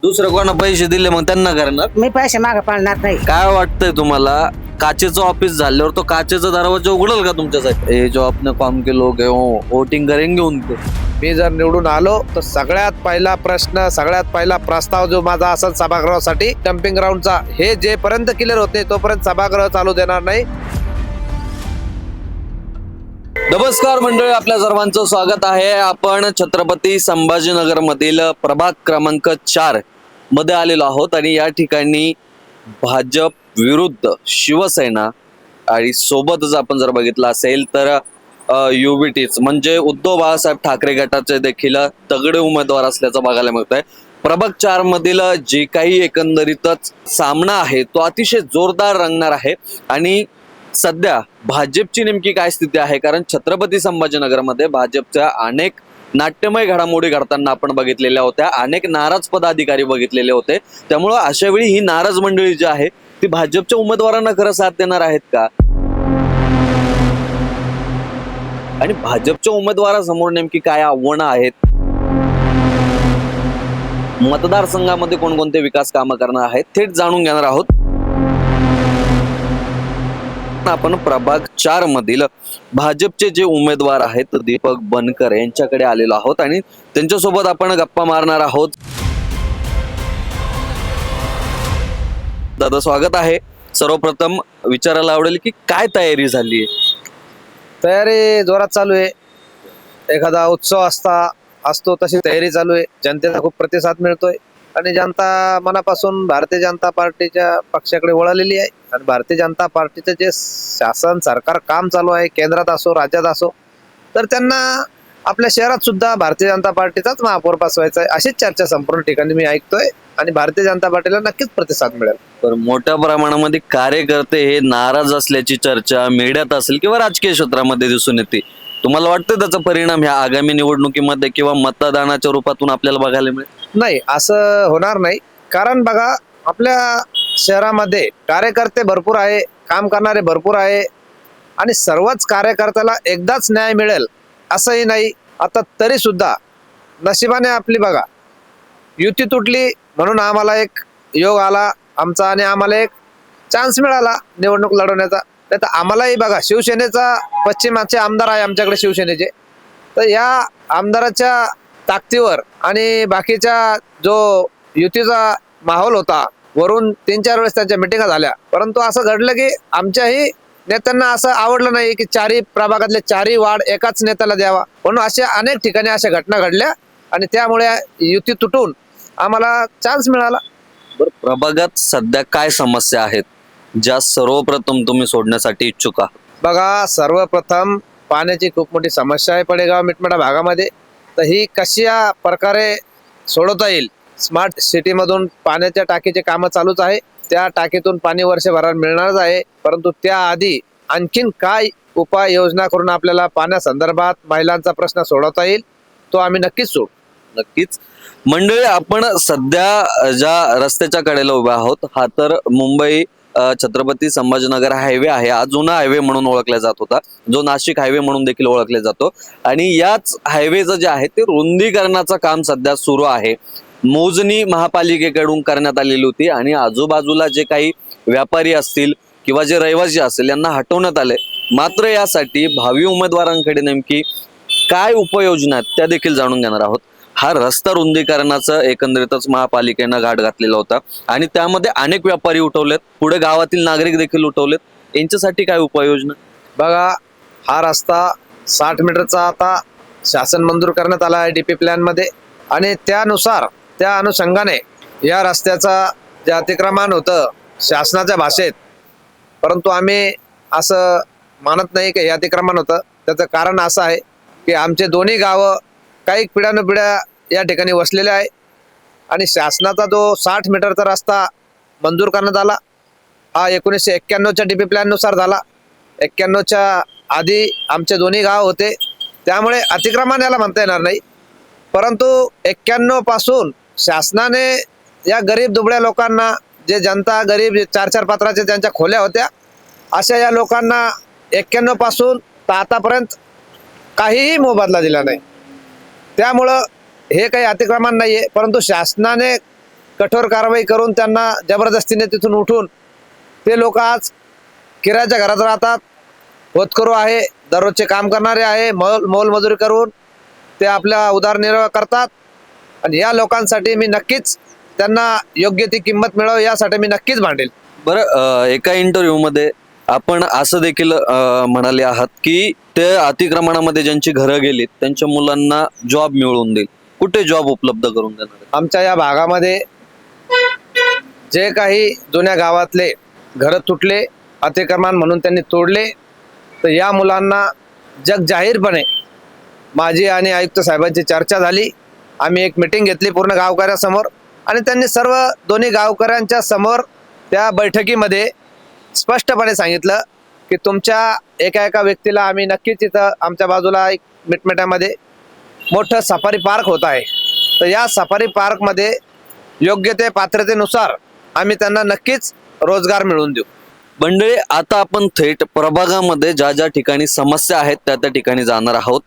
दुसरं कोणा पैसे दिले मग त्यांना करणार? मी पैसे मागे पाळणार नाही. काय वाटतंय तुम्हाला, काचेचं ऑफिस झाल्यावर तो काचेचा दरवाजा उघडल का तुमच्यासाठी? हे जो आपने काम के लोग हैं वो वोटिंग करेंगे उनके. मी जर निवडून आलो तर सगळ्यात पहिला प्रश्न, सगळ्यात पहिला प्रस्ताव जो माझा असेल सभागृहासाठी डम्पिंग ग्राउंडचा, हे जेपर्यंत क्लिअर होते तोपर्यंत सभागृह चालू देणार नाही. नमस्कार मंडळी, आपल्या सर्वांचं स्वागत आहे. आपण छत्रपती संभाजीनगर मधील प्रभाग क्रमांक 4 मध्ये आलेलो आहोत आणि या ठिकाणी भाजप विरुद्ध शिवसेना आणि सोबतच आपण जर बघितलं असेल तर युबीटीच म्हणजे उद्धव बाळासाहेब ठाकरे गटाचे देखील तगडे उमेदवार असल्याचं बघायला मिळत आहे. प्रभाग 4 मधील जे काही एकंदरीतच सामना आहे तो अतिशय जोरदार रंगणार आहे. आणि सध्या भाजपची नेमकी काय स्थिती आहे, कारण छत्रपती संभाजीनगरमध्ये भाजपच्या अनेक नाट्यमय घडामोडी घडताना आपण बघितलेल्या होत्या, अनेक नाराज पदाधिकारी बघितलेले होते. त्यामुळं अशा वेळी ही नाराज मंडळी जी आहे ती भाजपच्या उमेदवारांना खरं साथ देणार आहेत का, आणि भाजपच्या उमेदवारासमोर नेमकी काय आव्हानं आहेत, मतदारसंघामध्ये कोणकोणते विकास कामं करणार आहेत, थेट जाणून घेणार आहोत. आपण प्रभाग 4 मधील भाजपचे जे उमेदवार आहेत दीपक बनकर यांच्याकडे आलेलो आहोत आणि त्यांच्यासोबत आपण गप्पा मारणार आहोत. दादा स्वागत आहे. सर्वप्रथम विचारायला आवडेल की काय तयारी झाली आहे? तयारी जोरात चालू आहे. एखादा उत्सव असतो तशी तयारी चालू आहे. जनतेचा खूप प्रतिसाद मिळतोय आणि जनता मनापासून भारतीय जनता पार्टीच्या पक्षाकडे वळलेली आहे. आणि भारतीय जनता पार्टीचं जे शासन सरकार काम चालू आहे, केंद्रात असो राज्यात असो, तर त्यांना आपल्या शहरात सुद्धा भारतीय जनता पार्टीचाच महापौर बसवायचा आहे, अशीच चर्चा संपूर्ण ठिकाणी मी ऐकतोय. आणि भारतीय जनता पार्टीला नक्कीच प्रतिसाद मिळेल. तर मोठ्या प्रमाणामध्ये कार्यकर्ते हे नाराज असल्याची चर्चा मीडियात असेल किंवा राजकीय क्षेत्रामध्ये दिसून येते. तुम्हाला वाटतं त्याचा परिणाम ह्या आगामी निवडणुकीमध्ये किंवा मतदानाच्या रूपातून आपल्याला बघायला मिळेल? नाही, असं होणार नाही. कारण बघा, आपल्या शहरामध्ये कार्यकर्ते भरपूर आहे, काम करणारे भरपूर आहे आणि सर्वच कार्यकर्त्याला एकदाच न्याय मिळेल असंही नाही. आता तरी सुद्धा नशिबाने आपली बघा युती तुटली म्हणून आम्हाला एक योग आला आमचा आणि आम्हाला एक चान्स मिळाला निवडणूक लढवण्याचा. नाही तर आम्हालाही बघा, शिवसेनेचा पश्चिमाचे आमदार आहे आमच्याकडे शिवसेनेचे, तर या आमदाराच्या ताकदीवर आणि बाकीच्या जो युतीचा माहोल होता, वरून 3-4 वेळेस त्यांच्या मिटिंगा झाल्या, परंतु असं घडलं की आमच्याही नेत्यांना असं आवडलं नाही की 4ही प्रभागातले 4ही वार्ड एकाच नेत्याला द्यावा, म्हणून अशा अनेक ठिकाणी अशा घटना घडल्या आणि त्यामुळे युती तुटून आम्हाला चान्स मिळाला. बरं, प्रभागात सध्या काय समस्या आहेत ज्या सर्वप्रथम तुम्ही सोडण्यासाठी इच्छुक आहात? बघा, सर्वप्रथम पाण्याची खूप मोठी समस्या आहे पडेगाव मिटमाडा भागामध्ये. तर ही कशा प्रकारे सोडवता येईल? स्मार्ट सिटीमधून पाण्याच्या टाकीचे कामं चालूच आहे, त्या टाकीतून पाणी वर्षभरात मिळणारच आहे, परंतु त्याआधी आणखीन काय उपाययोजना करून आपल्याला पाण्यासंदर्भात महिलांचा प्रश्न सोडवता येईल तो आम्ही नक्कीच सोडू. नक्कीच. मंडळी, आपण सध्या ज्या रस्त्याच्या कडेला उभे आहोत हा तर मुंबई छत्रपती संभाजीनगर हायवे आहे. हा जुना हायवे म्हणून ओळखला जात होता, जो नाशिक हायवे म्हणून देखील ओळखला जातो. आणि याच हायवेचं जे आहे ते रुंदीकरणाचं काम सध्या सुरू आहे. मोजणी महापालिकेकडून करण्यात आलेली होती आणि आजूबाजूला जे काही व्यापारी असतील किंवा जे रहिवासी असतील यांना हटवण्यात आले. मात्र यासाठी भावी उमेदवारांकडे नेमकी काय उपाययोजना आहेत त्या देखील जाणून घेणार आहोत. हा रस्ता रुंदीकरणाचं एकंदरीतच महापालिकेनं घाट घातलेला होता आणि त्यामध्ये अनेक व्यापारी उठवलेत, पुढे गावातील नागरिक देखील उठवलेत. यांच्यासाठी काय उपाययोजना? बघा, हा रस्ता 60 मीटरचा आता शासन मंजूर करण्यात आला आहे डीपी प्लॅन मध्ये आणि त्यानुसार त्या अनुषंगाने या रस्त्याचा जे अतिक्रमण होतं शासनाच्या भाषेत, परंतु आम्ही असं मानत नाही की हे अतिक्रमण होतं. त्याचं कारण असं आहे की आमचे दोन्ही गावं काही पिढ्यानुपिढ्या या ठिकाणी वसलेले आहे आणि शासनाचा जो 60 मीटरचा रस्ता मंजूर करण्यात आला हा 1991च्या डीपी प्लॅननुसार झाला. 91च्या आधी आमचे दोन्ही गाव होते, त्यामुळे अतिक्रमण याला म्हणता येणार नाही. परंतु 91 पासून शासनाने या गरीब दुबळ्या लोकांना, जे जनता गरीब 4-4 पत्राचे ज्यांच्या खोल्या होत्या, अशा या लोकांना 91 पासून तर आतापर्यंत काहीही मोबदला दिला नाही. त्यामुळं हे काही अतिक्रमण नाहीये, परंतु शासनाने कठोर कारवाई करून त्यांना जबरदस्तीने तिथून उठून ते लोक आज किरायाच्या घरात राहतात, होतकरू आहे, दररोजचे काम करणारे आहे, मोलमजुरी करून ते आपला उदरनिर्वाह करतात. आणि या लोकांसाठी मी नक्कीच त्यांना योग्य ती किंमत मिळावी यासाठी मी नक्कीच भांडेल. बरं, एका इंटरव्ह्यू मध्ये आपण असं देखील म्हणाले आहात की ते अतिक्रमणामध्ये ज्यांची घरं गेलीत त्यांच्या मुलांना जॉब मिळवून देईल. कुठे जॉब उपलब्ध करून देणार? आमच्या या भागामध्ये जे काही जुन्या गावातले घरं तुटले, अतिक्रमण म्हणून त्यांनी तोडले, तर या मुलांना जगजाहीरपणे माझी आणि आयुक्त साहेबांची चर्चा झाली. आम्ही एक मिटिंग घेतली पूर्ण गावकऱ्यासमोर आणि त्यांनी सर्व दोन्ही गावकऱ्यांच्या समोर त्या बैठकीमध्ये स्पष्टपणे सांगितलं की तुमच्या एका व्यक्तीला आम्ही नक्कीच इथं आमच्या बाजूला एक मिटमिट्यामध्ये मोठं सफारी पार्क होत आहे, तर या सफारी पार्कमध्ये योग्य ते पात्रतेनुसार आम्ही त्यांना नक्कीच रोजगार मिळवून देऊ. मंडळी, आता आपण थेट प्रभागामध्ये ज्या ज्या ठिकाणी समस्या आहेत त्या त्या ठिकाणी जाणार आहोत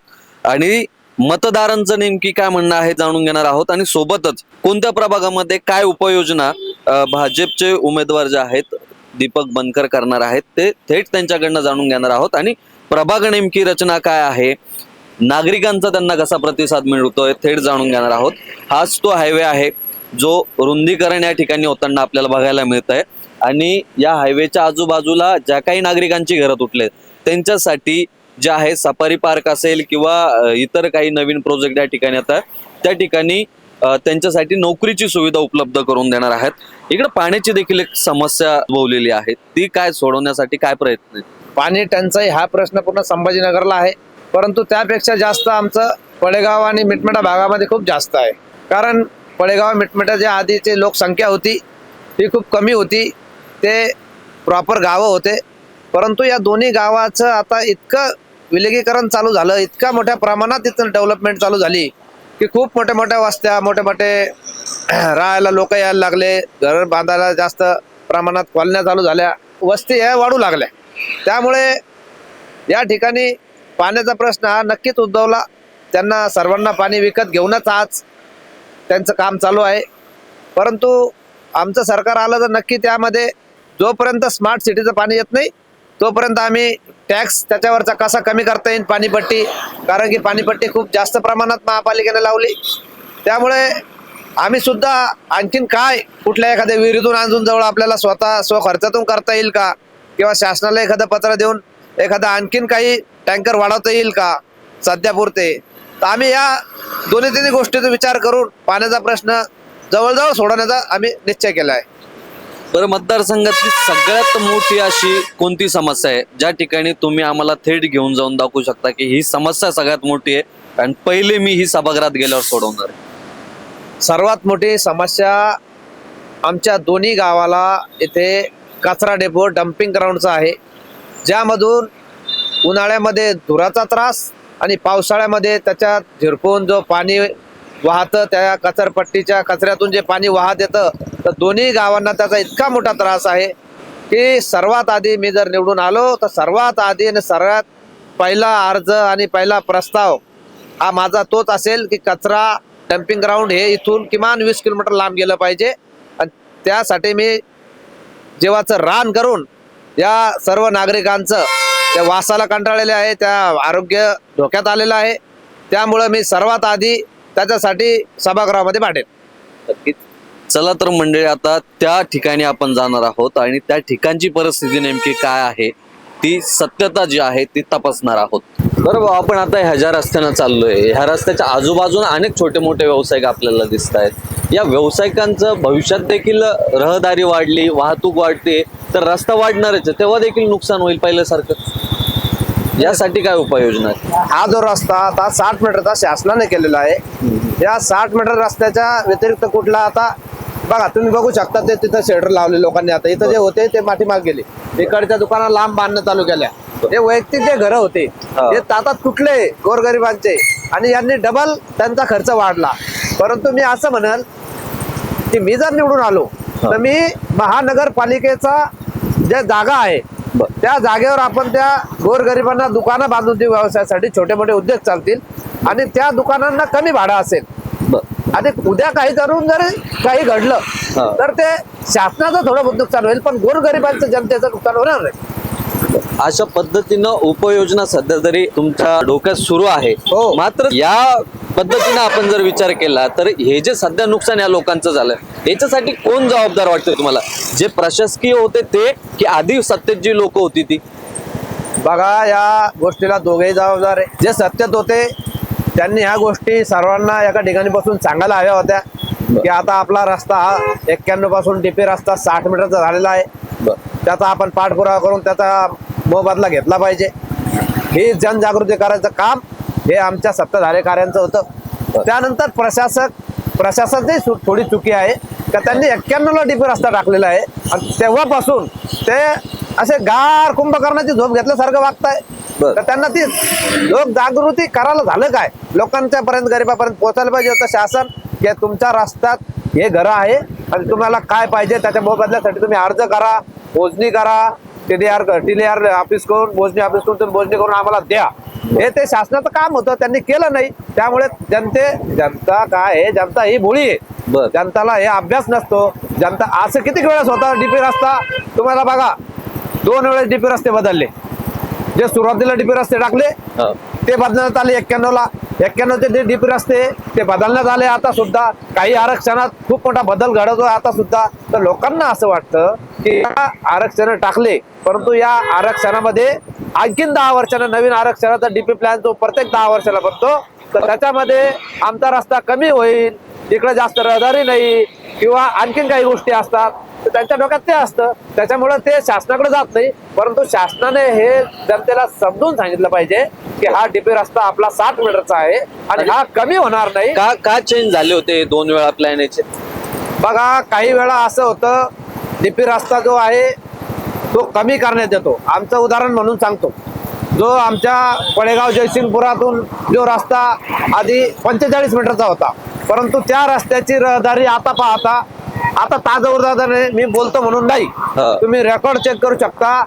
आणि मतदारांचं नेमकी काय म्हणणं आहे जाणून घेणार आहोत आणि सोबतच कोणत्या प्रभागामध्ये काय उपाययोजना भाजपचे उमेदवार जे आहेत दीपक बनकर करणार आहेत ते थेट त्यांच्याकडनं जाणून घेणार आहोत आणि प्रभाग नेमकी रचना काय आहे, नागरिकांचा त्यांना कसा प्रतिसाद मिळतोय थेट जाणून घेणार आहोत. हाच तो हायवे आहे जो रुंदीकरण या ठिकाणी होताना आपल्याला बघायला मिळत आहे आणि या हायवेच्या आजूबाजूला ज्या काही नागरिकांची घरं तुटलेत त्यांच्यासाठी जे आहे सफारी पार्क असेल किंवा इतर काही नवीन प्रोजेक्ट या ठिकाणी आता त्या ठिकाणी त्यांच्यासाठी नोकरीची सुविधा उपलब्ध करून देणार आहेत. इकडे पाण्याची देखील एक समस्या उद्भवलेली आहे, ती काय सोडवण्यासाठी काय प्रयत्न आहे? पाणी टंचाई हा प्रश्न पूर्ण संभाजीनगरला आहे, परंतु त्यापेक्षा जास्त आमचं पळेगाव आणि मिटमिटा भागामध्ये खूप जास्त आहे. कारण पळेगाव मिटमिटा जे आधीची लोकसंख्या होती ती खूप कमी होती, ते प्रॉपर गावं होते, परंतु या दोन्ही गावाचं आता इतकं विलगीकरण चालू झालं, इतका मोठ्या प्रमाणात इथं डेव्हलपमेंट चालू झाली की खूप मोठ्या मोठ्या वस्त्या, मोठे मोठे राहायला लोक यायला लागले, घर बांधायला जास्त प्रमाणात कॉलन्या चालू झाल्या, वस्ती या वाढू लागल्या. त्यामुळे या ठिकाणी पाण्याचा प्रश्न हा नक्कीच उद्भवला. त्यांना सर्वांना पाणी विकत घेऊनच आज त्यांचं काम चालू आहे. परंतु आमचं सरकार आलं तर नक्की त्यामध्ये जोपर्यंत स्मार्ट सिटीचं पाणी येत नाही तोपर्यंत आम्ही टॅक्स त्याच्यावरचा कसा कमी करता येईल पाणीपट्टी, कारण की पाणीपट्टी खूप जास्त प्रमाणात महापालिकेने लावली. त्यामुळे आम्ही सुद्धा आणखीन काय कुठल्या एखाद्या विहिरीतून आणून जवळ आपल्याला स्वतः खर्चातून करता येईल का, किंवा शासनाला एखादं पत्र देऊन एखादा आणखीन काही टँकर वाढवता येईल का सध्यापुरते, तर आम्ही या दोन्ही तिन्ही गोष्टीचा विचार करून पाण्याचा प्रश्न जवळजवळ सोडवण्याचा आम्ही निश्चय केला आहे. बरं, मतदारसंघातली सगळ्यात मोठी अशी कोणती समस्या आहे ज्या ठिकाणी तुम्ही आम्हाला थेट घेऊन जाऊन दाखवू शकता की ही समस्या सगळ्यात मोठी आहे आणि पहिले मी ही सभागृहात गेल्यावर सोडवणार आहे? सर्वात मोठी समस्या आमच्या दोन्ही गावाला इथे कचरा डेपो डम्पिंग ग्राउंडचा आहे, ज्यामधून उन्हाळ्यामध्ये धुराचा त्रास आणि पावसाळ्यामध्ये त्याच्यात झिरपून जो पाणी वाहतं त्या कचरपट्टीच्या कचऱ्यातून जे पाणी वाहत येतं, तर दोन्ही गावांना त्याचा इतका मोठा त्रास आहे की सर्वात आधी मी जर निवडून आलो तर सर्वात आधी आणि सर्वात पहिला अर्ज आणि पहिला प्रस्ताव हा माझा तोच असेल की कचरा डम्पिंग ग्राउंड हे इथून किमान 20 किलोमीटर लांब गेलं पाहिजे. आणि त्यासाठी मी जीवाचं रान करून या सर्व नागरिकांचं त्या वासाला कंटाळलेले आहे, त्या आरोग्य धोक्यात आलेलं आहे, त्यामुळं मी सर्वात आधी त्याच्यासाठी सभागृहामध्ये भांडेन. नक्कीच. चला तर मंडळी, आता त्या ठिकाणी आपण जाणार आहोत आणि त्या ठिकाणची परिस्थिती नेमकी काय आहे ती सत्यता जी आहे ती तपासणार आहोत. बरोबर, आपण आता ह्या ज्या रस्त्यानं चाललोय, ह्या रस्त्याच्या आजूबाजूला अनेक छोटे मोठे व्यावसायिक आपल्याला दिसत आहेत. या व्यावसायिकांचं भविष्यात देखील रहदारी वाढली, वाहतूक वाढते तर रस्ता वाढणारच आहे, तेव्हा देखील नुकसान होईल पहिल्यासारखं. यासाठी काय उपाययोजना आहे? हा जो रस्ता आता 60 मीटरचा शासनाने केलेला आहे, या 60 मीटर रस्त्याच्या व्यतिरिक्त कुठला आता बघा तुम्ही बघू शकता ते तिथं शेल्टर लावले लोकांनी. आता इथं जे होते ते पाठीमाग गेले, इकडच्या दुकाना लांब बांधणं चालू केल्या. ते वैयक्तिक जे घरं होते ते आता तुटले गोरगरिबांचे आणि यांनी डबल त्यांचा खर्च वाढला. परंतु मी असं म्हणेल की मी जर निवडून आलो तर मी महानगरपालिकेचा जे जागा आहे त्या जागेवर आपण त्या गोरगरिबांना दुकानं बांधून देऊ, व्यवसायासाठी छोटे मोठे उद्योग चालतील आणि त्या दुकानांना कमी भाडं असेल. आता उद्या काही करून जर काही घडलं तर ते शासनाचं थोडं बहुत नुकसान होईल, पण गोरगरिबांचं जनतेचं नुकसान होणार नाही. अशा पद्धतीनं उपाययोजना सध्या तरी तुमच्या डोक्यात सुरू आहे. हो. मात्र या पद्धतीनं आपण जर विचार केला तर हे जे सध्या नुकसान या लोकांचं झालं याच्यासाठी कोण जबाबदार वाटतं तुम्हाला? जे प्रशासकीय होते ते की आधी सत्तेत जी लोक होती ती? बघा, या गोष्टीला दोघेही जबाबदार आहे. जे सत्तेत होते त्यांनी ह्या गोष्टी सर्वांना एका ठिकाणी बसून सांगायला हव्या होत्या की आता आपला रस्ता हा 91 पासून डीपी रस्ता 60 मीटरचा झालेला आहे, त्याचा आपण पाठपुरावा करून त्याचा मोबदला घेतला पाहिजे. ही जनजागृती करायचं काम हे आमच्या सत्ताधाऱ्यांचं होतं. त्यानंतर प्रशासनाची थोडी चुकी आहे का त्यांनी 91ला डीपी रस्ता टाकलेला आहे आणि तेव्हापासून ते असे गार कुंभकर्णाची झोप घेतल्यासारखं वागताय. तर त्यांना ती लोक जागृती करायला झालं काय, लोकांच्या पर्यंत गरिबापर्यंत पोहोचायला पाहिजे होतं शासन की तुमच्या रस्त्यात हे घरं आहे आणि तुम्हाला काय पाहिजे त्याच्या मोबदल्यासाठी तुम्ही अर्ज करा, मोजणी करा, टीडीआर ऑफिस करून मोजणी ऑफिस करून तुम्ही मोजणी करून आम्हाला द्या. हे ते शासनाचं काम होतं, त्यांनी केलं नाही. त्यामुळे जनता काय आहे, जनता ही भोळी आहे. जनताला हे अभ्यास नसतो. जनता असं किती वेळेस होता डीपी रस्ता तुम्हाला बघा, 2 वेळेस डीपी रस्ते बदलले. जे सुरुवातीला डीपी रस्ते टाकले ते बदलण्यात आले 91ला. 91चे जे डीपी रस्ते ते बदलण्यात आले. आता सुद्धा काही आरक्षणात खूप मोठा बदल घडवतोय आता सुद्धा. तर लोकांना असं वाटतं की आरक्षण टाकले, परंतु या आरक्षणामध्ये आणखीन 10 वर्षांना नवीन आरक्षणाचा डीपी प्लॅन जो प्रत्येक 10 वर्षाला बनतो तर त्याच्यामध्ये आमचा रस्ता कमी होईल, इकडे जास्त रहदारी नाही किंवा आणखीन काही गोष्टी असतात. तर त्यांच्या डोक्यात ते असतं, त्याच्यामुळे ते शासनाकडे जात नाही. परंतु शासनाने हे जनतेला समजून सांगितलं पाहिजे की हा डीपी रस्ता आपला 60 मीटरचा आहे आणि हा कमी होणार नाही. का चेंज झाले होते 2 वेळा प्लॅन याचे? बघा, काही वेळा असं होतं डीपी रस्ता जो आहे तो कमी करण्यात येतो. आमचं उदाहरण म्हणून सांगतो, जो आमच्या पळेगाव जयसिंगपुरातून जो रस्ता आधी 45 मीटरचा होता, परंतु त्या रस्त्याची रहदारी आता पाहता आता ताजवरदाराने मी बोलतो म्हणून नाही, तुम्ही रेकॉर्ड चेक करू शकता.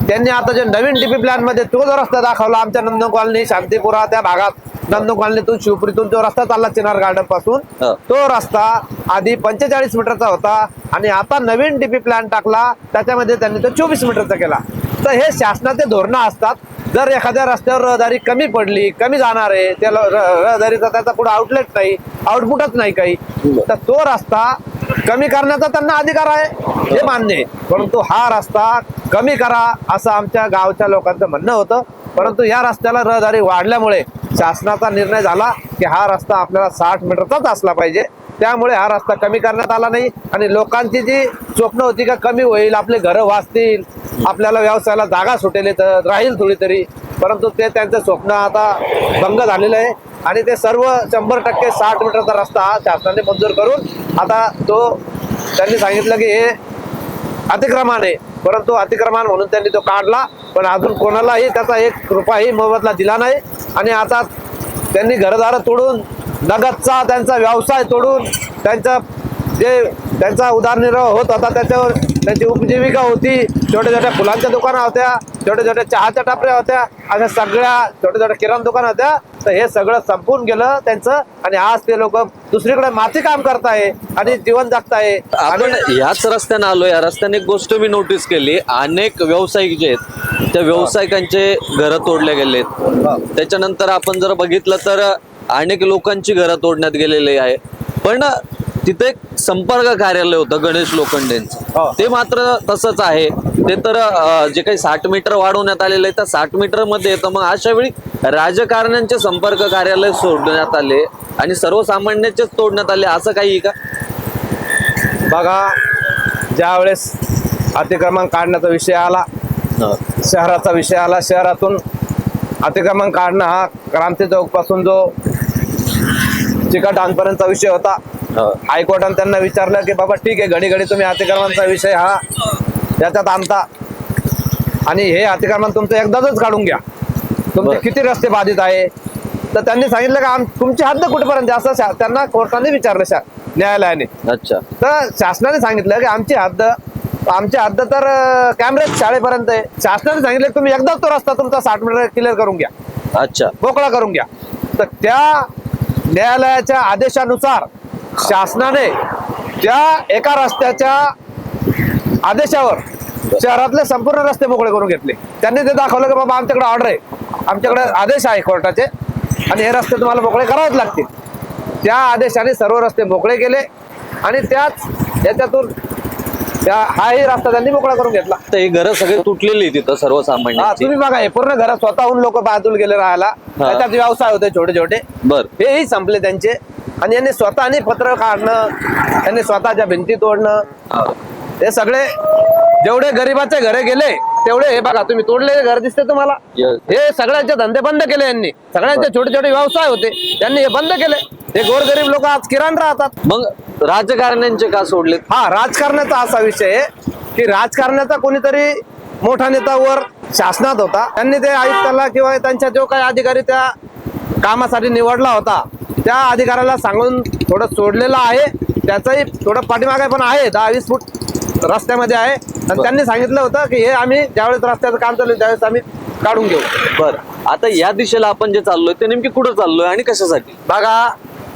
त्यांनी आता जे नवीन डीपी प्लॅन मध्ये तो जो रस्ता दाखवला आमच्या नंदन कॉलनी शांतीपुरा त्या भागात, नंदन कॉलनीतून शिवपुरीतून जो रस्ता चालला चिनार गार्डन पासून, तो रस्ता आधी 45 मीटरचा होता आणि आता नवीन डीपी प्लॅन टाकला त्याच्यामध्ये त्यांनी तो 24 मीटरचा केला. तर हे शासनाचे धोरणं असतात. जर एखाद्या रस्त्यावर रहदारी कमी पडली, कमी जाणार आहे, त्याला रहदारीचा त्याचा पुढे आउटलेट नाही, आउटपुटच नाही काही, तर तो रस्ता कमी करण्याचा त्यांना अधिकार आहे, हे मान्य आहे. परंतु हा रस्ता कमी करा असं आमच्या गावच्या लोकांचं म्हणणं होतं. परंतु या रस्त्याला रहदारी वाढल्यामुळे शासनाचा निर्णय झाला की हा रस्ता आपल्याला 60 मीटरचाच असला पाहिजे. त्यामुळे हा रस्ता कमी करण्यात आला नाही आणि लोकांची जी स्वप्न होती का कमी होईल, आपले घरं वाचतील, आपल्याला व्यवसायाला जागा सुटेल तर राहील थोडी तरी, परंतु ते त्यांचं स्वप्न आता भंग झालेलं आहे आणि ते सर्व 100% 60 मीटरचा रस्ता हा शासनाने मंजूर करून आता तो त्यांनी सांगितलं की हे अतिक्रमण आहे, परंतु अतिक्रमण म्हणून त्यांनी तो काढला. पण अजून कोणालाही त्याचा 1 रुपयाही मोबदला दिला नाही आणि आता त्यांनी घरदार तोडून, नगदचा त्यांचा व्यवसाय तोडून, त्यांचा उदरनिर्वाह होत होता त्याच्यावर, त्यांची उपजीविका होती, छोट्या छोट्या फुलांच्या दुकानं होत्या, छोट्या छोट्या चहाच्या टापऱ्या होत्या, अशा सगळ्या छोट्या छोट्या किराणा दुकानं होत्या. तर हे सगळं संपून गेलं त्यांचं आणि आज ते लोक दुसरीकडे माती काम करताय आणि जीवन जगताय. आपण ह्याच रस्त्याने आलो, या रस्त्याने एक गोष्ट मी नोटीस केली, अनेक व्यावसायिक जे आहेत त्या व्यावसायिकांचे घरं तोडले गेलेत. त्याच्यानंतर आपण जर बघितलं तर अनेक लोकांची घरं तोडण्यात गेलेली आहे. पण तिथे एक संपर्क कार्यालय होतं गणेश लोखंडेंचं, ते मात्र तसंच आहे. ते तर जे काही 60 मीटर वाढवण्यात आलेलं आहे त्या 60 मीटर मध्ये येतं. मग अशा वेळी राजकारण्यांचे संपर्क कार्यालय सोडण्यात आले आणि सर्वसामान्यांचेच तोडण्यात आले, असं काही का? बघा, ज्या वेळेस अतिक्रमण काढण्याचा विषय आला, शहराचा विषय आला, शहरातून अतिक्रमण काढणं हा क्रांती चौक पासून जो चिकटपर्यंतचा विषय होता, हायकोर्टाने त्यांना विचारलं की बाबा ठीक आहे, घडी घडी तुम्ही अतिक्रमणचा विषय हा याच्यात आणता आणि हे अतिक्रमण तुमचं एकदाच काढून घ्या, तुमचे किती रस्ते बाधित आहे. तर त्यांनी सांगितलं का तुमची हद्द कुठेपर्यंत, असं त्यांना कोर्टाने विचारलं न्यायालयाने. अच्छा. तर शासनाने सांगितलं की आमची हद्द तर कॅमेरेज शाळेपर्यंत आहे. शासनाने सांगितलं तुम्ही एकदाच तो रस्ता तुमचा 60 मीटर क्लिअर करून घ्या, अच्छा, मोकळा करून घ्या. तर त्या न्यायालयाच्या आदेशानुसार शासनाने त्या एका रस्त्याच्या आदेशावर शहरातले संपूर्ण रस्ते मोकळे करून घेतले. त्यांनी ते दाखवलं की बाबा आमच्याकडे ऑर्डर आहे, आमच्याकडे आदेश आहे कोर्टाचे आणि हे रस्ते तुम्हाला मोकळे करावेच लागतील. त्या आदेशाने सर्व रस्ते मोकळे केले आणि त्याच याच्यातून हाही रस्ता त्यांनी मोकळा करून घेतला. तर ही घरं सगळे तुटलेली तिथं हा, सर्वसामान्यांची. तुम्ही बघा हे पूर्ण घरात स्वतःहून लोक बाजूला गेले राहायला. त्याच्यात व्यवसाय होते छोटे छोटे, बर हेही संपले त्यांचे. आणि यांनी स्वतःने पत्र काढणं, त्यांनी स्वतःच्या भिंती तोडणं, हे सगळे जेवढे गरीबाचे घरे गेले तेवढे हे बघा तुम्ही तोडलेले घर दिसते तुम्हाला. Yes. हे सगळ्यांचे धंदे बंद केले यांनी. सगळ्यांचे छोटे छोटे व्यवसाय होते त्यांनी हे बंद केले. हे गोरगरीब लोक आज किराण राहतात. मग राजकारण्यांचे का सोडलेत? हा, राजकारणाचा असा विषय आहे की राजकारणाचा कोणीतरी मोठा नेता वर शासनात होता, त्यांनी ते आयुक्ताला किंवा त्यांच्या जो काही अधिकारी त्या कामासाठी निवडला होता त्या अधिकाऱ्याला सांगून थोडं सोडलेलं आहे. त्याचंही थोडं पाठीमागे पण आहे, 10-20 फूट रस्त्यामध्ये आहे. आणि त्यांनी सांगितलं होतं की हे आम्ही ज्यावेळेस रस्त्याचं काम चालू त्यावेळेस आम्ही काढून घेऊ. बर, आता या दिशेला आपण जे चाललोय ते नेमकी कुठं चाललोय आणि कशासाठी? बघा,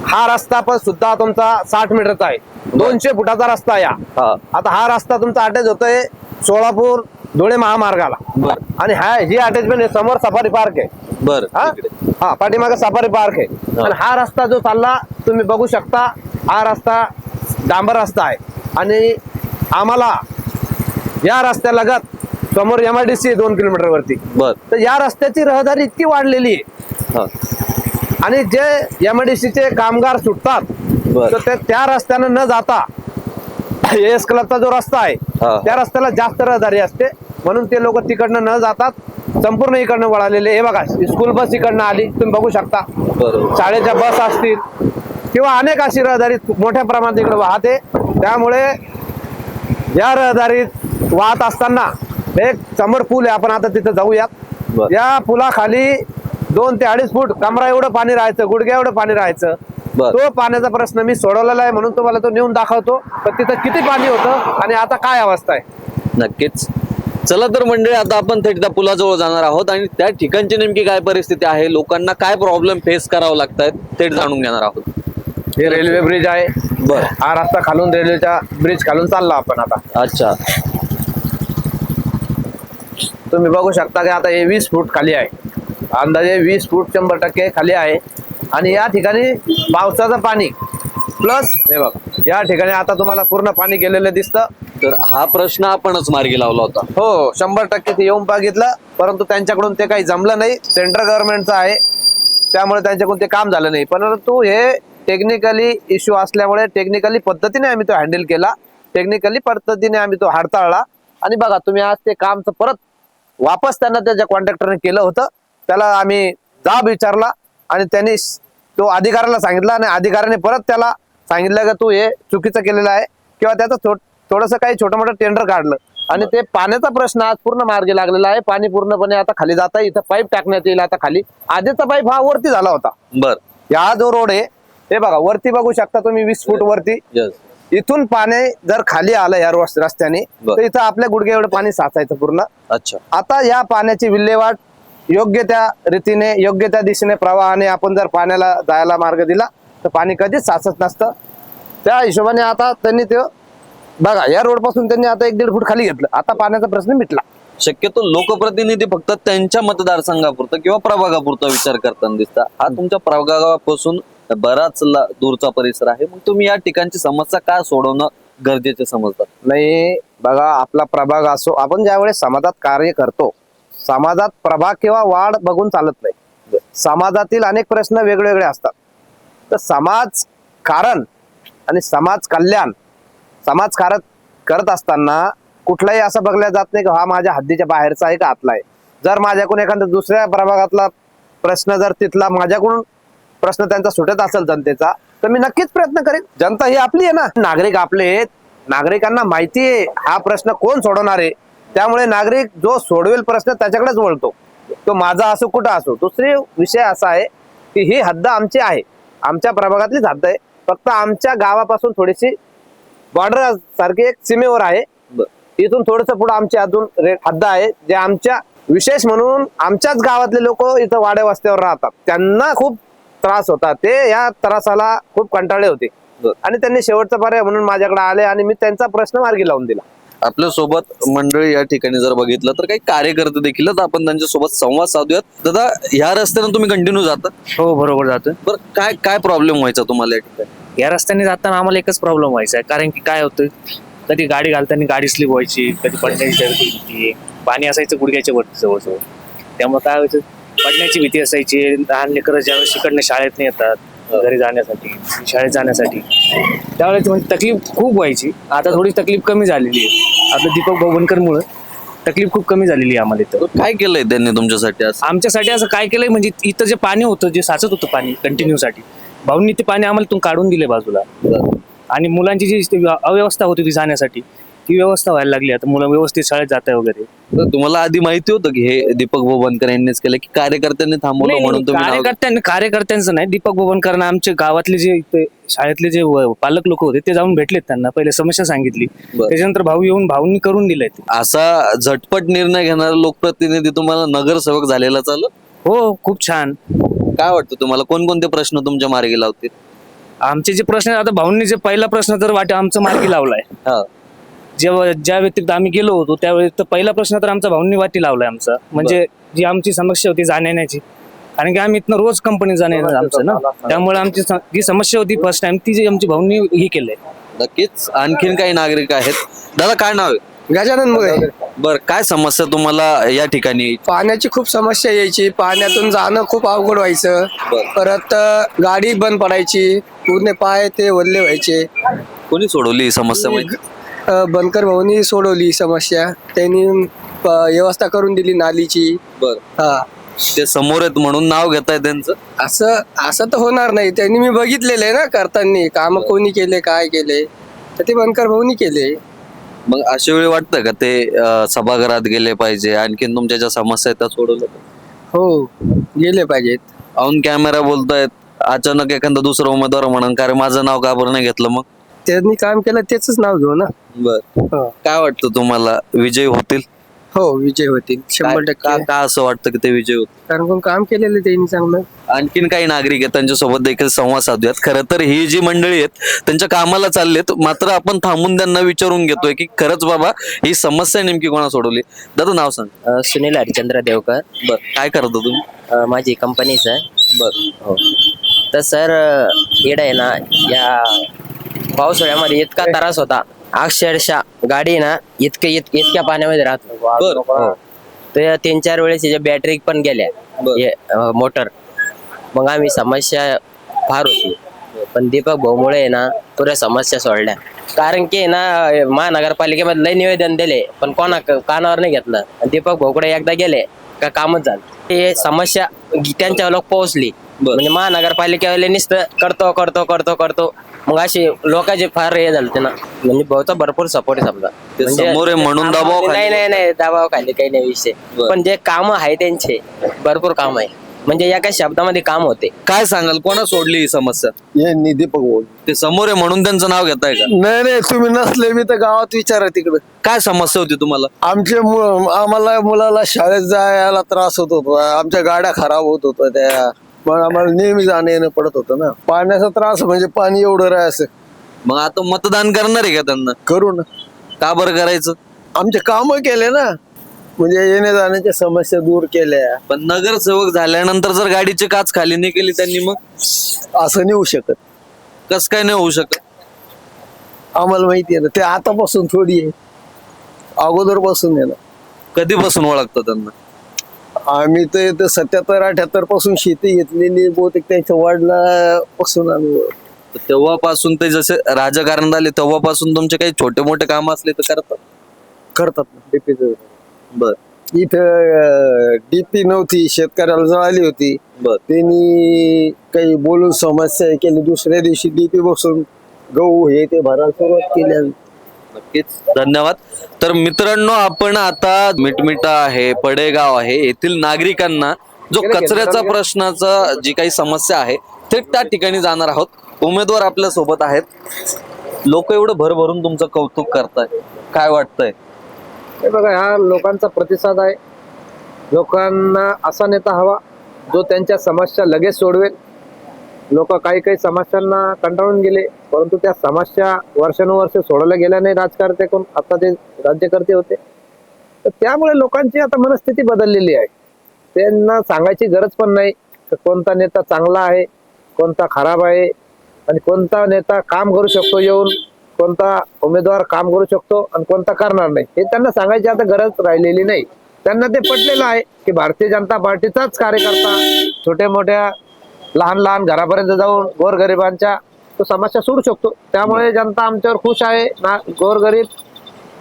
हा रस्ता पण सुद्धा तुमचा 60 मीटरचा आहे, 200 फुटाचा रस्ता आहे हा. आता हा रस्ता तुमचा अटॅच होतोय सोलापूर धुळे महामार्गाला. बर आणि ही अटॅचमेंट समोर सफारी पार्क आहे. बर हा, तिकडे. हा, पाठीमागे सफारी पार्क आहे. आणि हा रस्ता जो चालला तुम्ही बघू शकता, हा रस्ता डांबर रस्ता आहे. आणि आम्हाला या रस्त्यालगत समोर MIDC 2 किलोमीटर वरती. बर तर या रस्त्याची रहदारी इतकी वाढलेली आहे हा. आणि जे MIDC चे कामगार सुटतात बर. तर त्या रस्त्यानं न जाता एस क्लबचा जो रस्ता आहे हा. त्या रस्त्याला जास्त रहदारी असते, म्हणून ते लोक तिकडनं न जातात संपूर्ण इकडनं वळालेले. हे बघा, स्कूल बस इकडनं आली तुम्ही बघू शकता, बरोबर. शाळेच्या बस असतील किंवा अनेक अशी रहदारी मोठ्या प्रमाणात इकडे वाहते. त्यामुळे या रहदारीत वाहत असताना एक समोर पूल आहे, आपण आता तिथं जाऊयात. बर. या पुलाखाली 2 ते 2.5 फूट कमरा एवढं पाणी राहायचं, गुडघ्या एवढं पाणी राहायचं. बर. तो पाण्याचा प्रश्न मी सोडवलेला आहे, म्हणून तुम्हाला तो नेऊन दाखवतो तर तिथं किती पाणी होतं आणि आता काय अवस्था आहे. नक्कीच. चला तर मंडळी, आता आपण थेट त्या पुलाजवळ जाणार आहोत आणि त्या ठिकाणची नेमकी काय परिस्थिती आहे, लोकांना काय प्रॉब्लेम फेस करावं लागतायत थेट जाणून घेणार आहोत. हे रेल्वे ब्रिज आहे. बर. हा रस्ता खालून रेल्वेच्या ब्रिज खालून चालला आपण आता. अच्छा. तुम्ही बघू शकता की आता हे 20 फूट खाली आहे, अंदाजे 20 फूट 100% खाली आहे. आणि या ठिकाणी पावसाचं पाणी प्लस हे बघ, या ठिकाणी आता तुम्हाला पूर्ण पाणी गेलेलं दिसतं. तर हा प्रश्न आपणच मार्गी लावला होता. हो, 100% ते येऊन बघितलं, परंतु त्यांच्याकडून ते काही जमलं नाही. सेंट्रल गव्हर्नमेंटचं आहे त्यामुळे त्यांच्याकडून ते काम झालं नाही. परंतु हे टेक्निकली इश्यू असल्यामुळे टेक्निकली पद्धतीने आम्ही तो हँडल केला, टेक्निकली पद्धतीने आम्ही तो हाताळला. आणि बघा तुम्ही आज ते कामचं परत वापस त्यांना त्याच्या कॉन्ट्रॅक्टरने केलं होतं. त्याला आम्ही जाब विचारला आणि त्यांनी तो अधिकाऱ्याला सांगितला आणि अधिकाऱ्याने परत त्याला सांगितलं की तू हे चुकीचं केलेलं आहे, किंवा त्याचं थोडंसं काही छोटं मोठं टेंडर काढलं. आणि ते पाण्याचा प्रश्न आज पूर्ण मार्गी लागलेला आहे. पाणी पूर्णपणे आता खाली जात आहे. इथं पाईप टाकण्यात येईल आता खाली. आधीचा पाईप हा वरती झाला होता. बर. हा जो रोड आहे हे बघा वरती बघू शकता तुम्ही 20 फूट वरती. यस. इथून पाणी जर खाली आलं या रस्त्याने तर इथं आपल्या गुडघे एवढं पाणी साचायचं पूर्ण. अच्छा. आता या पाण्याची विल्हेवाट योग्य त्या रीतीने योग्य त्या दिशेने प्रवाहाने आपण जर पाण्याला जायला मार्ग दिला तर पाणी कधीच साचत नसतं. त्या हिशोबाने आता त्यांनी ते बघा या रोड पासून त्यांनी आता 1-1.5 फूट खाली घेतलं. आता पाण्याचा प्रश्न मिटला. शक्यतो लोकप्रतिनिधी फक्त त्यांच्या मतदारसंघापुरतं किंवा प्रभागापुरता विचार करताना दिसतात. हा तुमच्या प्रभागापासून बराच दूरचा परिसर आहे, मग तुम्ही या ठिकाणची समस्या काय सोडवणं गरजेचे समजतात? नाही बघा, आपला प्रभाग असो, आपण ज्यावेळेस समाजात कार्य करतो, समाजात प्रभाग किंवा वाढ बघून चालत नाही. समाजातील अनेक प्रश्न वेगवेगळे असतात. तर समाज कारण आणि समाज कल्याण करत असताना कुठलाही असं बघल्या जात नाही की हा माझ्या हद्दीच्या बाहेरचा आहे का आतला आहे. जर माझ्याकडून एखादा दुसऱ्या प्रभागातला प्रश्न जर तिथला माझ्याकडून प्रश्न त्यांचा सुटत असेल जनतेचा, तर मी नक्कीच प्रयत्न करेन. जनता ही आपली आहे ना, नागरिक आपले आहेत. नागरिकांना माहिती आहे हा प्रश्न कोण सोडवणार आहे, त्यामुळे नागरिक जो सोडवेल प्रश्न त्याच्याकडेच वळतो. तो माझा असो कुठं असो. दुसरी विषय असा आहे की ही हद्द आमची आहे, आमच्या प्रभागातलीच हद्द आहे. फक्त आमच्या गावापासून थोडीशी बॉर्डर सारखी एक सीमेवर आहे. इथून थोडस पुढे आमची अजून हद्द आहे, जे आमच्या विशेष म्हणून आमच्याच गावातले लोक इथं वाड्या वस्त्यावर राहतात. त्यांना खूप त्रास होता, ते या त्रासाला खूप कंटाळले होते. बरं. आणि त्यांनी शेवटचा पर्याय म्हणून माझ्याकडे आले आणि मी त्यांचा प्रश्न मार्गी लावून दिला. आपल्या सोबत मंडळी या ठिकाणी जर बघितलं तर काही कार्यकर्ते देखील आहेत. आपण त्यांच्या सोबत संवाद साधूयात. दादा, ह्या रस्त्याने तुम्ही कंटिन्यू जाता? हो बरोबर जातोय. बरं, काय काय प्रॉब्लेम व्हायचा तुम्हाला या ठिकाणी? या रस्त्याने जाताना आम्हाला एकच प्रॉब्लेम व्हायचा आहे, कारण की काय होतं, कधी गाडी घालताना गाडी स्लिप व्हायची, कधी पडण्याची भीती, पाणी असायचं गुडघ्याच्या वरती जवळजवळ. त्यामुळे काय व्हायचं, पडण्याची भीती असायची. लहान लेकरं ज्यावेळेस इकडनं शाळेत नाही येतात घरी जाण्यासाठी, शाळेत जाण्यासाठी, त्यावेळेस म्हणजे तकलीफ खूप व्हायची. आता थोडी तकलीफ कमी झालेली आहे. आपलं दीपक भवनकरमुळं तकलीफ खूप कमी झालेली आहे आम्हाला इथं. काय केलंय त्यांनी तुमच्यासाठी असं? आमच्यासाठी असं काय केलंय म्हणजे इथं जे पाणी होतं, जे साचत होतं पाणी कंटिन्यू साठी, भाऊंनी ते पाणी आम्हाला इथून काढून दिले बाजूला. आणि मुलांची जी अव्यवस्था होती ती जाण्यासाठी, ती व्यवस्था व्हायला लागली. आता मुलं व्यवस्थित शाळेत जात आहे वगैरे. तर तुम्हाला आधी माहिती होतं की हे दीपक भोवनकर यांनीच केलं, की कार्यकर्त्यांनी थांबवलं नाही, म्हणून तुम्ही नाव- कार्यकर्त्यांचं नाही, दीपक भवनकरांना आमचे गावातले जे इथे शाळेतले जे पालक लोक होते ते जाऊन भेटलेत, त्यांना पहिले समस्या सांगितली. बरं. त्याच्यानंतर भाऊ येऊन भाऊंनी करून दिलंय ते. असा झटपट निर्णय घेणारा लोकप्रतिनिधी तुम्हाला नगरसेवक झालेला चालू? हो, खूप छान. काय वाटतं तुम्हाला, कोणकोणते प्रश्न तुमच्या मार्गी लावतील? आमचे जे प्रश्न, आता भाऊंनी जे पहिला प्रश्न तर आमचं मार्गी लावलाय. हा. जेव्हा ज्या व्यतिरिक्त आम्ही गेलो होतो त्यावेळेस तर पहिला प्रश्न तर आमचा भाऊंनी वाटी लावलाय आमचा, म्हणजे जी आमची समस्या होती जाण्याची, कारण की आम्ही इथनं रोज कंपनी जाणार आमचं ना, त्यामुळे आमची जी समस्या होती फर्स्ट टाइम ती जी आमची भाऊंनी हे केलंय. नक्कीच. आणखीन काही नागरिक आहेत. दादा, काय नाव आहे? गजानन मुळे. बर, काय समस्या तुम्हाला या ठिकाणी? पाण्याची खूप समस्या यायची, पाण्यातून जाणं खूप अवघड व्हायचं. बरं. परत गाडी बंद पडायची, पूर्ण पाय ते ओले व्हायचे. कोणी सोडवली ही समस्या म्हणजे? बनकर भाऊनी सोडवली ही समस्या. त्यांनी व्यवस्था करून दिली नालीची. बर, हा, ते समोर आहेत म्हणून नाव घेताय त्यांचं? असं असं तर होणार नाही. त्यांनी मी बघितलेलं आहे ना करताना, काम कोणी केले काय केले, तर ते बनकर भाऊनी केले. मग अशा वेळी वाटतं का ते सभागृहात गेले पाहिजे, आणखीन तुमच्या ज्या समस्या आहेत त्या सोडवल्या पाहिजे? हो, गेले पाहिजेत. ऑन कॅमेरा बोलतायत, अचानक एखादा दुसरा उमेदवार म्हणून काय माझं नाव का बरं नाही घेतलं? मग त्यांनी काम केलं त्याच नाव घेऊ ना. बर, हो. काय वाटतं तुम्हाला, विजय होतील? हो, विजय होतील 100%. का असं वाटतं की ते विजय होतील? कारण कोण काम केलेलं त्यांनी चांगलं. आणखीन काही नागरिक आहेत, त्यांच्यासोबत देखील संवाद साधूयात. खरं तर ही जी मंडळी आहेत त्यांच्या कामाला चाललेत, मात्र आपण थांबून त्यांना विचारून घेतोय की खरंच बाबा ही समस्या नेमकी कोणा सोडवली. दादा, नाव सांग. सुनील हरिचंद्र देवकर. बर, काय करता तुम्ही? माझी कंपनीच आहे. बर. हो. तर सर, येड आहे ना, या पावसाळ्यामध्ये इतका त्रास होता, अक्षरशः गाडी ना इतक्या पाण्यामध्ये राहत बर. हो. तर 3-4 वेळेस याच्या बॅटरी पण गेल्या, मोटर. मग आम्ही समस्या फार होती, पण दीपक भाऊमुळे आहे ना पुऱ्या समस्या सोडल्या. कारण की ना महानगरपालिकेमध्ये लय निवेदन दिले, पण कानावर नाही घेतलं. दीपक भाऊकडे एकदा गेले का कामच झालं. ते समस्या त्यांच्या लोक पोहोचली, म्हणजे महानगरपालिकेवाले नुसतं करतो करतो करतो करतो. मग असे लोकांचे फार हे झालं ते ना, म्हणजे भाऊचा भरपूर सपोर्ट आहे समजा. ते समोर आहे म्हणून दबाव खाली? नाही दबाव खाली काही नाही विषय. बरं. पण जे काम आहे त्यांचे भरपूर काम आहे, म्हणजे एका शब्दामध्ये काम होते. काय सांगाल, कोणा सोडली ही समस्या? यांनी दीपक बोल. ते समोर आहे म्हणून त्यांचं नाव घेताय का? नाही, तुम्ही नसले मी तर गावात विचारा तिकडे. काय समस्या होती तुम्हाला? आम्हाला मुलाला शाळेत जायला त्रास होत होता, आमच्या गाड्या खराब होत होत्या त्या, पण आम्हाला नेहमी जाणं येणं पडत होतं ना. पाण्याचा त्रास म्हणजे पाणी एवढं राहायचं. मग आता मतदान करणार आहे का त्यांना? करू ना. का बरं करायचं? आमचे काम केले ना, म्हणजे येण्या जाण्याच्या समस्या दूर केल्या. पण नगरसेवक झाल्यानंतर जर गाडीची काच खाली नाही केली त्यांनी, मग असं नाही होऊ शकत. कस काय नाही होऊ शकत? आम्हाला माहिती आहे ना, ते आतापासून थोडी आहे, अगोदर पासून आहे ना. कधीपासून ओळखतं त्यांना? आम्ही तर 77-78 पासून शेती घेतलेली, बहुतेक त्यांच्या वडिलापासून आम्ही ओळखतो. तर तेव्हापासून ते जसे राजकारणात आले तेव्हापासून तुमचे काही छोटे मोठे काम असले तर करतात ना डीपीचं. बर. इथं डीपी नव्हती, शेतकऱ्याला जळाली होती. बर. त्यांनी काही बोलून समस्या केली, दुसऱ्या दिवशी डीपी बसून गहू हे ते भरायला सुरुवात केली. नक्कीच, धन्यवाद. तर मित्रांनो, आपण आता मिटमिटा आहे, पडेगाव आहे येथील नागरिकांना जो कचऱ्याचा प्रश्नाचा जी काही समस्या आहे ते त्या ठिकाणी जाणार आहोत. उमेदवार आपल्या सोबत आहेत. लोक एवढं भरभरून तुमचं कौतुक करताय, काय वाटतंय? हे बघा, हा लोकांचा प्रतिसाद आहे. लोकांना असा नेता हवा जो त्यांच्या समस्या लगेच सोडवेल, लोक काही काही समस्यांना कंटाळून गेले, परंतु त्या समस्या वर्षानुवर्ष सोडवल्या गेल्या नाही राजकारते कोण, आता ते राज्यकर्ते होते. तर त्यामुळे लोकांची आता मनस्थिती बदललेली आहे. त्यांना सांगायची गरज पण नाही की कोणता नेता चांगला आहे, कोणता खराब आहे, आणि कोणता नेता काम करू शकतो येऊन, कोणता उमेदवार काम करू शकतो आणि कोणता करणार नाही, हे त्यांना सांगायची आता गरज राहिलेली नाही. त्यांना ते पटलेलं आहे की भारतीय जनता पार्टीचाच कार्यकर्ता छोट्या मोठ्या लहान लहान घरापर्यंत जाऊन गोरगरिबांच्या तो समस्या सोडू शकतो. त्यामुळे जनता आमच्यावर खुश आहे. गोरगरीब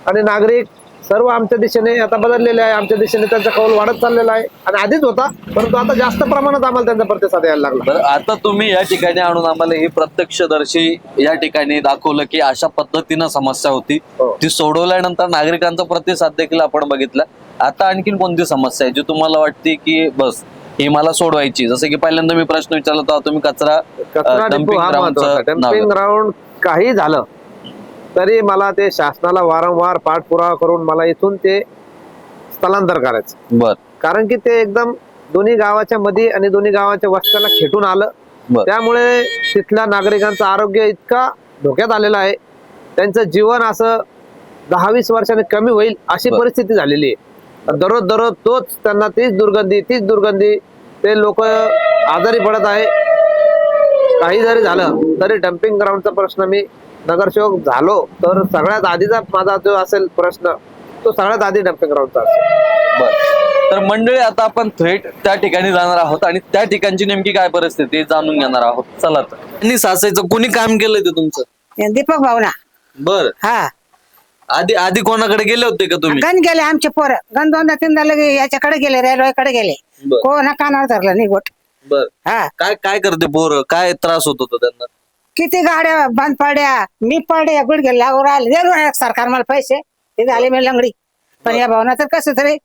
आणि नागरिक सर्व आमच्या दिशेने आता बदललेले आहे. आमच्या दिशेने त्यांचा कौल वाढत चाललेला आहे आणि आधीच होता, परंतु आता जास्त प्रमाणात आम्हाला त्यांचा प्रतिसाद यायला लागला. बरं, आता तुम्ही या ठिकाणी आणून आम्हाला हे प्रत्यक्षदर्शी या ठिकाणी दाखवलं की अशा पद्धतीनं समस्या होती, हो. ती सोडवल्यानंतर नागरिकांचा प्रतिसाद देखील आपण बघितला. आता आणखीन कोणती समस्या आहे जी तुम्हाला वाटते की बस ही मला सोडवायची? जसं की पहिल्यांदा मी प्रश्न विचारला होता, तुम्ही कचरा कचरा डिपो डम्पिंग हा महत्वाचा. ग्राउंडचं नाव डम्पिंग ग्राउंड काही झालं तरी मला ते शासनाला वारंवार पाठपुरावा करून मला इथून ते स्थलांतर करायचं. बर कारण की ते एकदम दोन्ही गावाच्या मध्ये आणि दोन्ही गावाच्या वस्त्याला खेटून आलं. बर त्यामुळे तिथल्या नागरिकांचं आरोग्य इतका धोक्यात आलेलं आहे, त्यांचं जीवन असं 10-20 वर्षांनी कमी होईल अशी बर. परिस्थिती झालेली आहे. दररोज तोच त्यांना तीच दुर्गंधी ते लोक आजारी पडत आहे. काही जरी झालं तरी डम्पिंग ग्राउंडचा प्रश्न, मी नगरसेवक झालो तर सगळ्यात आधीचा माझा जो असेल प्रश्न तो सगळ्यात आधी डम्पिंग ग्राउंडचा असेल. बर. तर मंडळी, आता आपण थेट त्या ठिकाणी जाणार आहोत आणि त्या ठिकाणची नेमकी काय परिस्थिती आहे जाणून घेणार आहोत. चला तर. आणि सासायचं कोणी काम केलंय ते तुमचं? दीपक भावना. बर. हा आधी कोणाकडे गेले होते का तुम्ही? गण गेले आमचे पोर, गण 2-3 लगे याच्याकडे गेले, रेल्वेकडे गेले. बर. कोणा कानावर धरलं निघोट. बर. हा काय करते पोरं? काय त्रास होत होता त्यांना? किती गाड्या बंद पड्या, मी पडे गुडघे लागून राहिले. सरकार मला पैसे ते झाले मी लंगडी. पण या भावना तर कसं तरी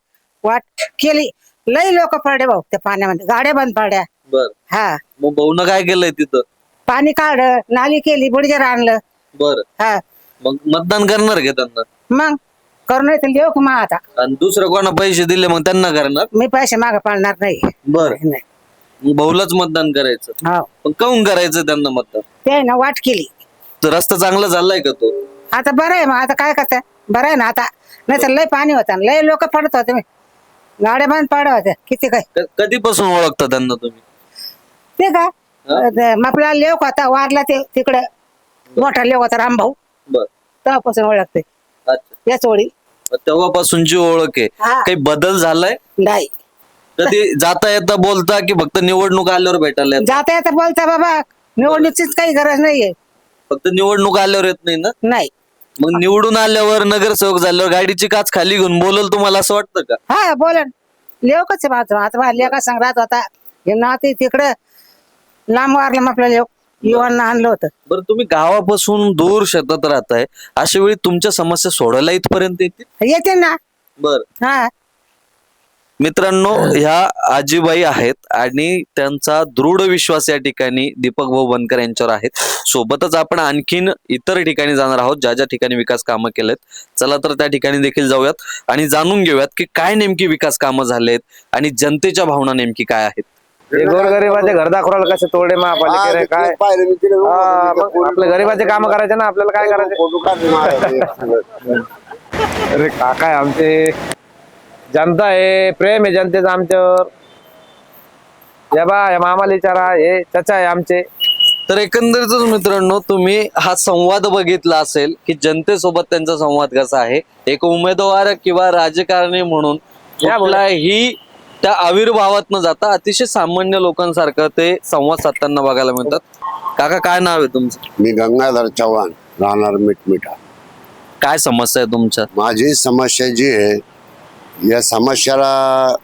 वाट केली. लई लोक पडले भाऊ त्या पाण्यामध्ये, गाड्या बंद पड्या. बर. हा मग भाऊन काय केलंय तिथं? पाणी काढलं, नाली केली, बुडजेर आणलं. बर. हा मग मतदान करणार का त्यांना? मग करून येतील देऊ का मग आता. आणि दुसरं कोणा पैसे दिले मग त्यांना करणार? मी पैसे माग पाळणार नाही. बर. नाही. मग भाऊलाच मतदान करायचं. हो पण काऊन करायचं त्यांना मतदान? ते ना वाट केली. तर रस्ता चांगला झालाय का तो? आता बरं आहे, मग आता काय करताय, बरं आहे ना आता. नाही तर लय पाणी होतं, लय लोक पडत होते, गाड्या बंद पडत होत्या किती काय. कधीपासून ओळखता त्यांना तुम्ही? ते का आपला लेख होता वारला ते तिकडे, मोठा लेख होता रामभाऊ, बर. तेव्हापासून ओळखते अच्छा. या चोळी. तेव्हापासूनची ओळख आहे. हा. काही बदल झालाय? नाही कधी जाता येता बोलता की फक्त निवडणूक आल्यावर भेटायला येता? जाता येता बोलता बाबा, निवडणुकीच काही गरज नाहीये. फक्त निवडणूक आल्यावर येत नाही ना? नाही. मग निवडून आल्यावर नगरसेवक झाल्यावर गाडीची काच खाली घेऊन बोलल तुम्हाला असं वाटतं का? हा बोला, लेवकच आहे माझं. आता लेखा संग राहत होता, हे नाते तिकडं लांब वारलं, आपलं लेख युवांना आणलं होतं. बरं, तुम्ही गावापासून दूर शेतात राहताय, अशा वेळी तुमच्या समस्या सोडायला इथपर्यंत येतील? येते ना. बर. हा मित्रांनो, ह्या आजीबाई आहेत आणि त्यांचा दृढ विश्वास या ठिकाणी दीपक भाऊ बनकर यांच्यावर आहेत. सोबतच आपण आणखीन इतर ठिकाणी जाणार आहोत ज्या ज्या ठिकाणी विकास कामं केलेत. चला तर त्या ठिकाणी देखील जाऊयात आणि जाणून घेऊयात की काय नेमकी विकास कामं झालेत आणि जनतेच्या भावना नेमकी काय आहेत. हे गोरगरिबाचे घर दाखवायला कसे तोडे महापालिकेने काय. हा, मग आपले गरीबाचे काम करायचे ना, आपल्याला काय करायचं. अरे काका आमचे जनता आहे, प्रेम आहे जनतेचं आमच्यावर. या मामाला विचारा, हे चचा आहे आमचे. तर एकंदरीतच मित्रांनो, तुम्ही हा संवाद बघितला असेल की जनतेसोबत त्यांचा संवाद कसा आहे. एक उमेदवार किंवा राजकारणी म्हणून कुठलाही त्या आविर्भावात न जाता अतिशय सामान्य लोकांसारखं ते संवाद साधताना बघायला मिळतात. काका, काय नाव आहे तुमचं? मी गंगाधर चव्हाण, राहणार मिठमिठा. काय समस्या आहे तुमच्या? माझी समस्या जी आहे, या समस्याला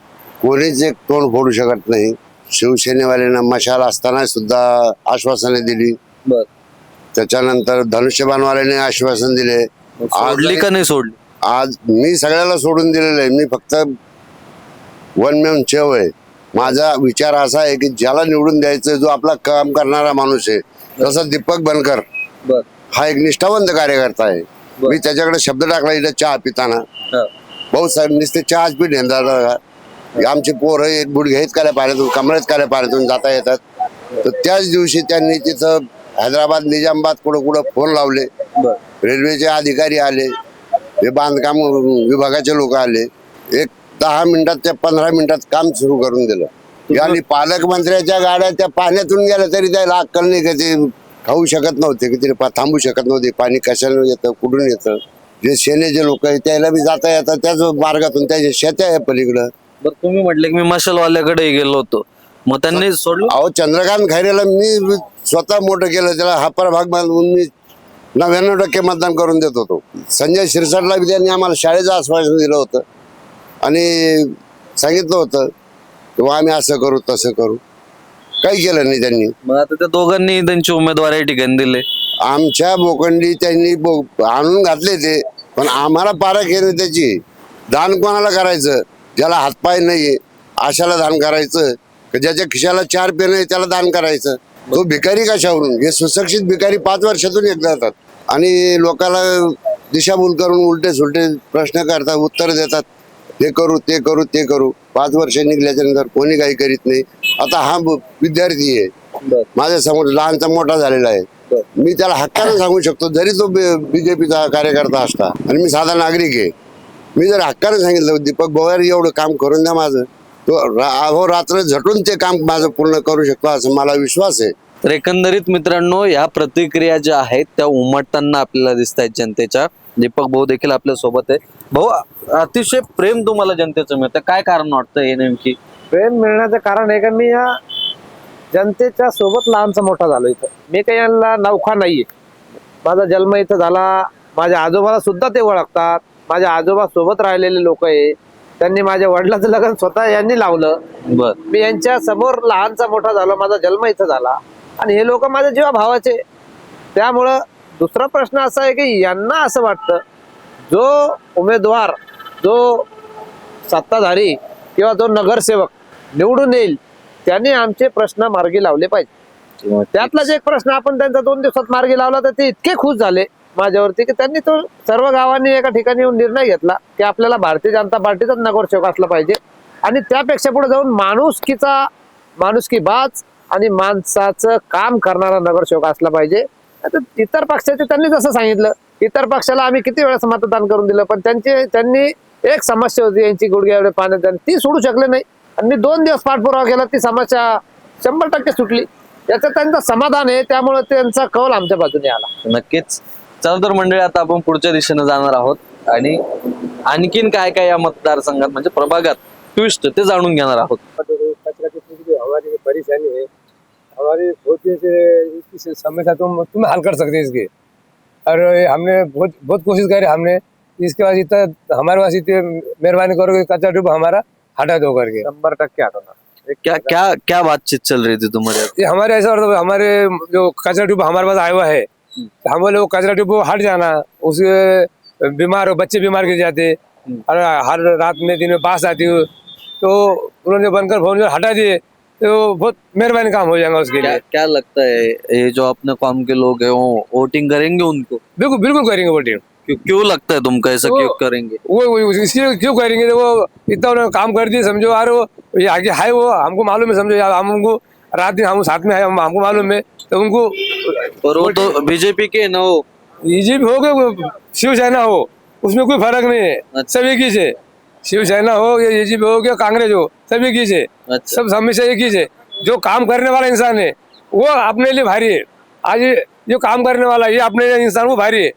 कोणीच एक तोंड फोडू शकत नाही. शिवसेनेवाल्यांना मशाल असताना सुद्धा आश्वासने दिली. बर. त्याच्यानंतर धनुष्यबाणवाल्यांनी आश्वासन दिले. सोडली का नाही सोडली? आज मी सगळ्याला सोडून दिलेलं आहे. मी फक्त वन मॅन शो आहे. माझा विचार असा आहे की ज्याला निवडून द्यायचं, जो आपला काम करणारा माणूस आहे, तसा दीपक बनकर बर. हा एक निष्ठावंत कार्यकर्ता आहे. बर. मी त्याच्याकडे शब्द टाकला इथं चहा पिताना, भाऊ साहेब नुसते चहाच पीठ आमचे पोरं एक बुड घेत काय पाण्यातून, कमरेत काय पाण्यातून जाता येतात. तर त्याच दिवशी त्यांनी तिथं हैदराबाद निजामाबाद कुठं कुठं फोन लावले. रेल्वेचे अधिकारी आले, हे बांधकाम विभागाचे लोक आले. एक 10 मिनिटात त्या 15 मिनिटात काम सुरू करून दिलं. आणि पालकमंत्र्याच्या गाड्या त्या पाण्यातून गेल्या तरी त्याला अक्कल नाही का ते खाऊ शकत नव्हते, की ते थांबू शकत नव्हते. पाणी कशाला येतं, कुठून येतं. जे सेनेचे लोक आहेत त्याला बी जाता येतात त्याच मार्गातून, त्याच्या शेत्या आहे पलीकडं. बरं तुम्ही म्हटले की मी मशालवाल्याकडे गेलो होतो, मग त्यांनी सोडलं. अहो चंद्रकांत खैरेला मी स्वतः मोठं केलं, त्याला हा प्रभाग म्हणून मी 99% मतदान करून देत होतो. संजय शिरसाटला बी त्यांनी आम्हाला शाळेचं आश्वासन दिलं होतं आणि सांगितलं होतं की आम्ही असं करू तसं करू. काही केलं नाही त्यांनी. मग आता त्या दोघांनी त्यांची उमेदवारी ठिकाणी दिले. आमच्या बोकंडी त्यांनी आणून घातले ते, पण आम्हाला पारख आहे त्याची. दान कोणाला करायचं? ज्याला हातपाय नाही अशाला दान करायचं, का ज्याच्या खिशाला 4 पेन आहे त्याला दान करायचं? तो भिकारी कशावरून? हे सुशिक्षित भिकारी 5 वर्षातून एकदा येतात आणि लोकांना दिशाभूल करून उलटे सुलटे प्रश्न करतात, उत्तर देतात. हे करू ते करू ते करू. 5 वर्ष निघल्याच्या नंतर कोणी काही करीत नाही. आता हा विद्यार्थी आहे माझ्या समोर, लहानचा मोठा झालेला आहे. मी त्याला हक्काने सांगू शकतो, जरी तो बीजेपीचा कार्यकर्ता असता आणि मी साधा नागरिक आहे. मी जर हक्काने सांगितलं दीपक भोयारी एवढं काम करून द्या माझं, तो अहोरात्र झटून ते काम माझं पूर्ण करू शकतो असं मला विश्वास आहे. तर एकंदरीत मित्रांनो, या प्रतिक्रिया ज्या आहेत त्या उमटताना आपल्याला दिसत आहेत जनतेच्या. दीपक भाऊ देखील आपल्या सोबत आहे. भाऊ, अतिशय प्रेम तुम्हाला जनतेचं मिळतं, काय कारण वाटतं हे नेमकी? प्रेम मिळण्याचं कारण आहे का मी या जनतेच्या सोबत लहानचा मोठा झालो इथं. मी काही यांना नौखा नाहीये. माझा जन्म इथं झाला. माझ्या आजोबाला सुद्धा ते ओळखतात. माझ्या आजोबा सोबत राहिलेले लोक आहे. त्यांनी माझ्या वडिलांचं लग्न स्वतः यांनी लावलं. मी यांच्या समोर लहानचा मोठा झालो. माझा जन्म इथं झाला आणि हे लोक माझ्या जीवा भावाचे. त्यामुळं दुसरा प्रश्न असा आहे की यांना असं वाटतं जो उमेदवार, जो सत्ताधारी किंवा जो नगरसेवक निवडून येईल त्यांनी आमचे प्रश्न मार्गी लावले पाहिजे. त्यातलाच एक प्रश्न आपण त्यांचा 2 दिवसात मार्गी लावला तर ते इतके खुश झाले माझ्यावरती की त्यांनी तो सर्व गावांनी एका ठिकाणी येऊन निर्णय घेतला की आपल्याला भारतीय जनता पार्टीचाच नगरसेवक असला पाहिजे आणि त्यापेक्षा पुढे जाऊन माणुसकी बाज आणि माणसाचं काम करणारा नगरसेवक असला पाहिजे. आता इतर पक्षाचे त्यांनी जसं सांगितलं, इतर पक्षाला आम्ही किती वेळेस मतदान करून दिलं, पण त्यांनी एक समस्या होती यांची, गुडघ्या एवढे पाण्यात, ती सोडू शकले नाही. आणि मी 2 दिवस पाठपुरावा केला, ती समस्या 100% सुटली. याचं त्यांचं समाधान आहे. त्यामुळे त्यांचा कौल आमच्या बाजूने आला. नक्कीच. चला तर मंडळी, आता आपण पुढच्या दिशेने जाणार आहोत आणि आणखीन काय काय या मतदारसंघात म्हणजे प्रभागात ट्विस्ट ते जाणून घेणार आहोत. हमारी परेशानी है, हमारी बहुत से समस्या तुम हल कर सकते हैं इसके. और हमने बहुत कोशिश करी हमने. इसके बाद इतना हमारे पास इतनी मेहरबानी करोगे कच्चा ट्यूब हमारा हटा दो करके. 100% हटवणार. क्या बातचीत चल रही थी तुम्हारे? ये हमारे ऐसा हमारे जो कचरा ट्यूब हमारे पास आया हुआ है, हम लोग वो कचरा ट्यूब हट जाना, उसके बीमार बच्चे बीमार गिर जाते और हर रात में दिन में बास आती हो, तो उन्होंने बनकर फोन हटा दिए तो बहुत मेहरबानी काम हो जाएगा उसके लिए. क्या लगता है ये जो अपने कॉम के लोग हैं वो वोटिंग करेंगे उनको? बिल्कुल बिल्कुल करेंगे वोटिंग. क्यों लगता है तुमको ऐसा? क्यों करेंगे? वो इसलिए क्यों करेंगे, वो इतना उन्होंने काम कर दिए समझो यार. वो ये आगे है, वो हमको मालूम है समझो यार. हम उनको रात दिन हम साथ में है, हमको मालूम है. तो उनको पर वो तो बीजेपी के ना हो, बीजेपी हो गए शिवसेना हो, उसमें कोई फर्क नहीं है. सब एक ही से, शिवसेना हो या बीजेपी हो या कांग्रेस हो, सब एक ही से. सब हमेशा एक ही से. जो काम करने वाला इंसान है वो अपने लिए भारी है. आज जो काम करने वाला ये अपने इंसान वो भारी है.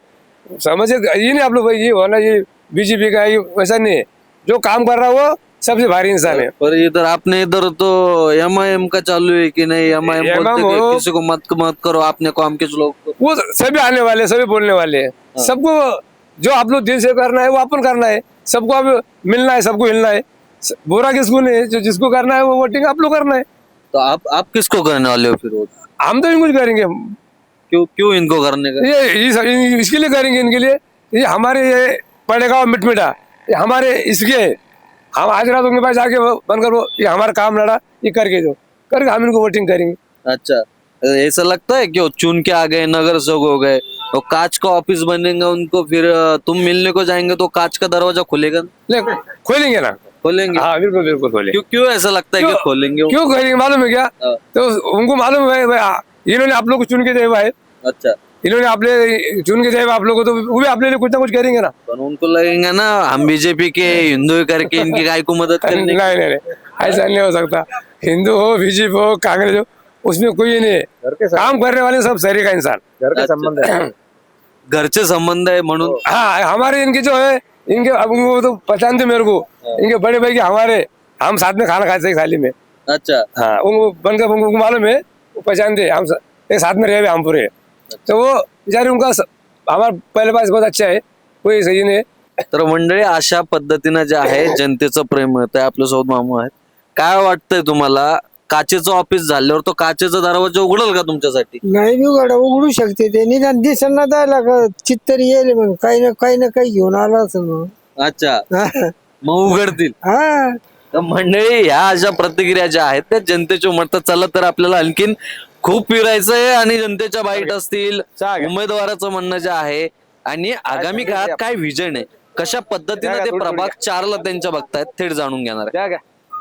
समझे ये नहीं आप लोग ये होना ये बीजेपी का, ये वैसा नहीं है. जो काम कर रहा है वो सबसे भारी इंसान है. पर इधर आपने इधर तो एमआईएम का चालू है कि नहीं? एमआईएम बोलते कि किसी को मत करो आपने काम के लोग को. वो सभी आने वाले, सभी बोलने वाले हैं. सबको जो आप लोग दिल से करना है वो अपन करना है. सबको अब मिलना है, सबको हिलना है. बुरा किसको नहीं है. जो जिसको करना है वो वोटिंग आप लोग करना है. तो आप किसको करने वाले हो फिर वोट? हम तो इनको करेंगे. क्यों इनको करने का? ये इसके लिए करेंगे, इनके लिए. ये हमारे ये पड़ेगा मिटमिटा, ये हमारे इसके. हम आज रात उनके पास जाके बनकर वो ये हमारा काम लड़ा, ये करके दो करके हम इनको वोटिंग करेंगे. अच्छा, ऐसा लगता है कि वो चुन के आ गए, नगर सेवक हो गए, तो कांच का ऑफिस बनेगा उनको, फिर तुम मिलने को जाएंगे तो कांच का दरवाजा खुलेगा? ले खोलेंगे ना. खोलेंगे हाँ बिल्कुल बिल्कुल खोले। क्यों ऐसा लगता है कि क्यों? खोलेंगे वो? क्यों खोलेंगे मालूम है क्या? हाँ। तो उनको मालूम है भाई, इन्होंने आप लोग को चुन के दिया भाई, अच्छा, इन्होंने आपने चुन के दिया आप लोग को, तो वो भी अपने लिए कुछ ना कुछ करेंगे ना। पण उनको लगेगा ना हम बीजेपी के हिंदू है करके इनकी गाय को मदद नहीं करने नहीं नहीं, ऐसा नहीं हो सकता। हिंदू हो, बीजेपी हो, कांग्रेस हो, उसमें कोई नहीं है। काम करने वाले सब शहरी का इंसान। घर के अच्छा. संबंध है। घरचे संबंध आहे म्हणून हाँ हमारे इनके जो है, इनके अब वो तो पहचानते मेरे को, इनके बड़े भाई के हमारे, हम साथ में खाना खाते हैं थाली में। अच्छा. हाँ उनको बनकर उनको मालूम है, वो पहचानते हैं, हम एक साथ में रहे हुए हम पूरे। तो वो बेचारे उनका हमारा पहले पास बहुत अच्छा है, कोई सही नहीं है। तर मंडळी अशा पद्धतीनं जे आहे जनतेचं प्रेम मिळत आहे. आपल्यासोबत मामू आहेत. काय वाटतंय तुम्हाला काचेचं ऑफिस झाल्यावर तो काचेचा दरवाजा उघडल का तुमच्यासाठी? नाही बी गड उघडू शकते ते, निदान दिसना द्यायला का चित्तरी येईल मग, काही ना काही घेऊन आला असं मग. अच्छा, हा. मग उघडतील. हा तर मंडळी ह्या अशा प्रतिक्रिया ज्या आहेत त्या जनतेच्या उमटतात. चला तर आपल्याला आणखीन खूप फिरायचंय आणि जनतेच्या बाईट असतील, उमेदवाराचं म्हणणं जे आहे आणि आगामी काळात काय विजन आहे, कशा पद्धतीने ते प्रभाग 4ला त्यांच्या बघतायत थेट जाणून घेणार आहे.